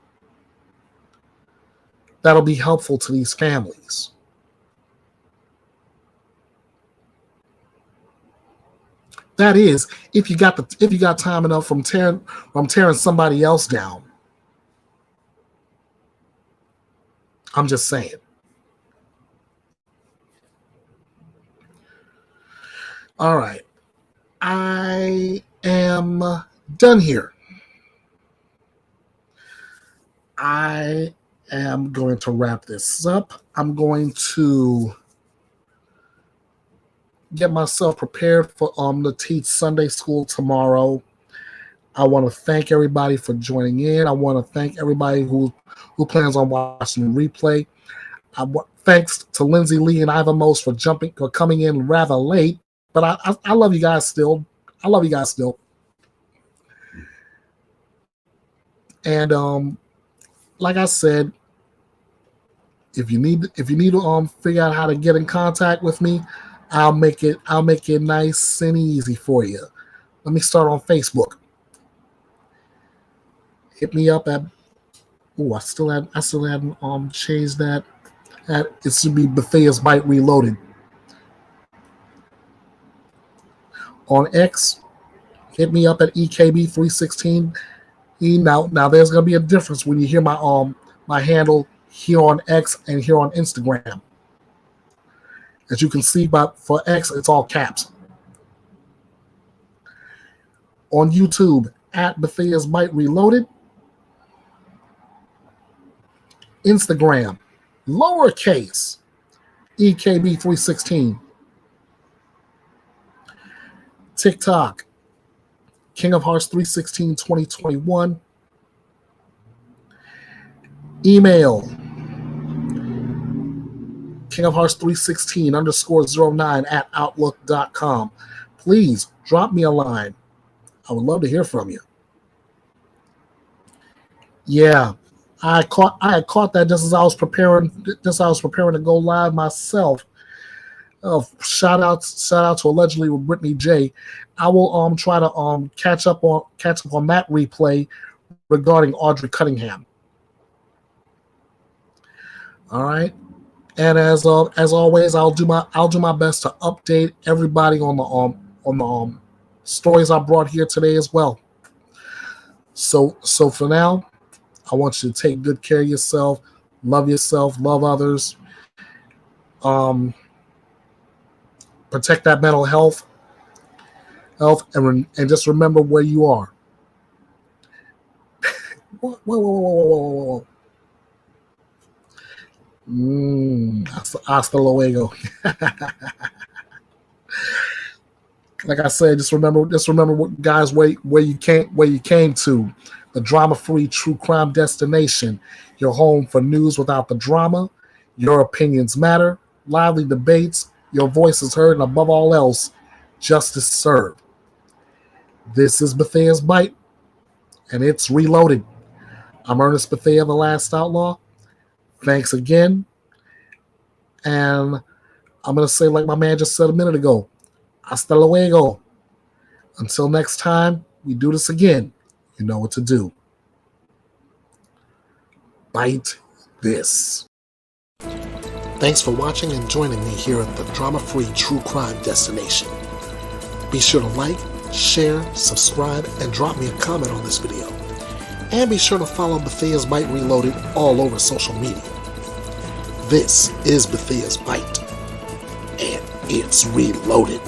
that'll be helpful to these families. That is, if you got time enough from tearing somebody else down. I'm just saying. All right. I am done here. I am going to wrap this up. I'm going to get myself prepared for to teach Sunday school tomorrow. I want to thank everybody for joining in. I want to thank everybody who plans on watching the replay. Thanks to Lindsay Lee and Ivan Most for coming in rather late, but I love you guys still. I love you guys still. And like I said, if you need to figure out how to get in contact with me, I'll make it nice and easy for you. Let me start on Facebook. Hit me up at I still hadn't changed that. It should be Bethea'S Byte Reloaded. On X, hit me up at EKB316. Now there's gonna be a difference when you hear my handle here on X and here on Instagram. As you can see, for X, it's all caps. On YouTube, at Bethea'S Byte Reloaded. Instagram, lowercase, EKB316. TikTok, King of Hearts 316 2021. Email, kingofhearts316_09 Please drop me a line. I would love to hear from you. Yeah, I caught that just as I was preparing to go live myself. Shout out to allegedly with Brittany J. I will try to catch up on that replay regarding Audrey Cunningham. All right, and as always, I'll do my best to update everybody on the stories I brought here today as well. So for now, I want you to take good care of yourself, love others, protect that mental health, and just remember where you are. Whoa. Hasta luego. Like I said, just remember, what guys, where you came to. The drama-free true crime destination. Your home for news without the drama. Your opinions matter. Lively debates. Your voice is heard, and above all else, justice served. This is Bethea'S Byte, and it's reloaded. I'm Ernest Bethea, the Last Outlaw. Thanks again. And I'm going to say, like my man just said a minute ago, hasta luego. Until next time, we do this again. You know what to do. Bite this. Thanks for watching and joining me here at the drama-free true crime destination. Be sure to like, share, subscribe, and drop me a comment on this video. And be sure to follow Bethea'S Byte Reloaded all over social media. This is Bethea'S Byte, and it's reloaded.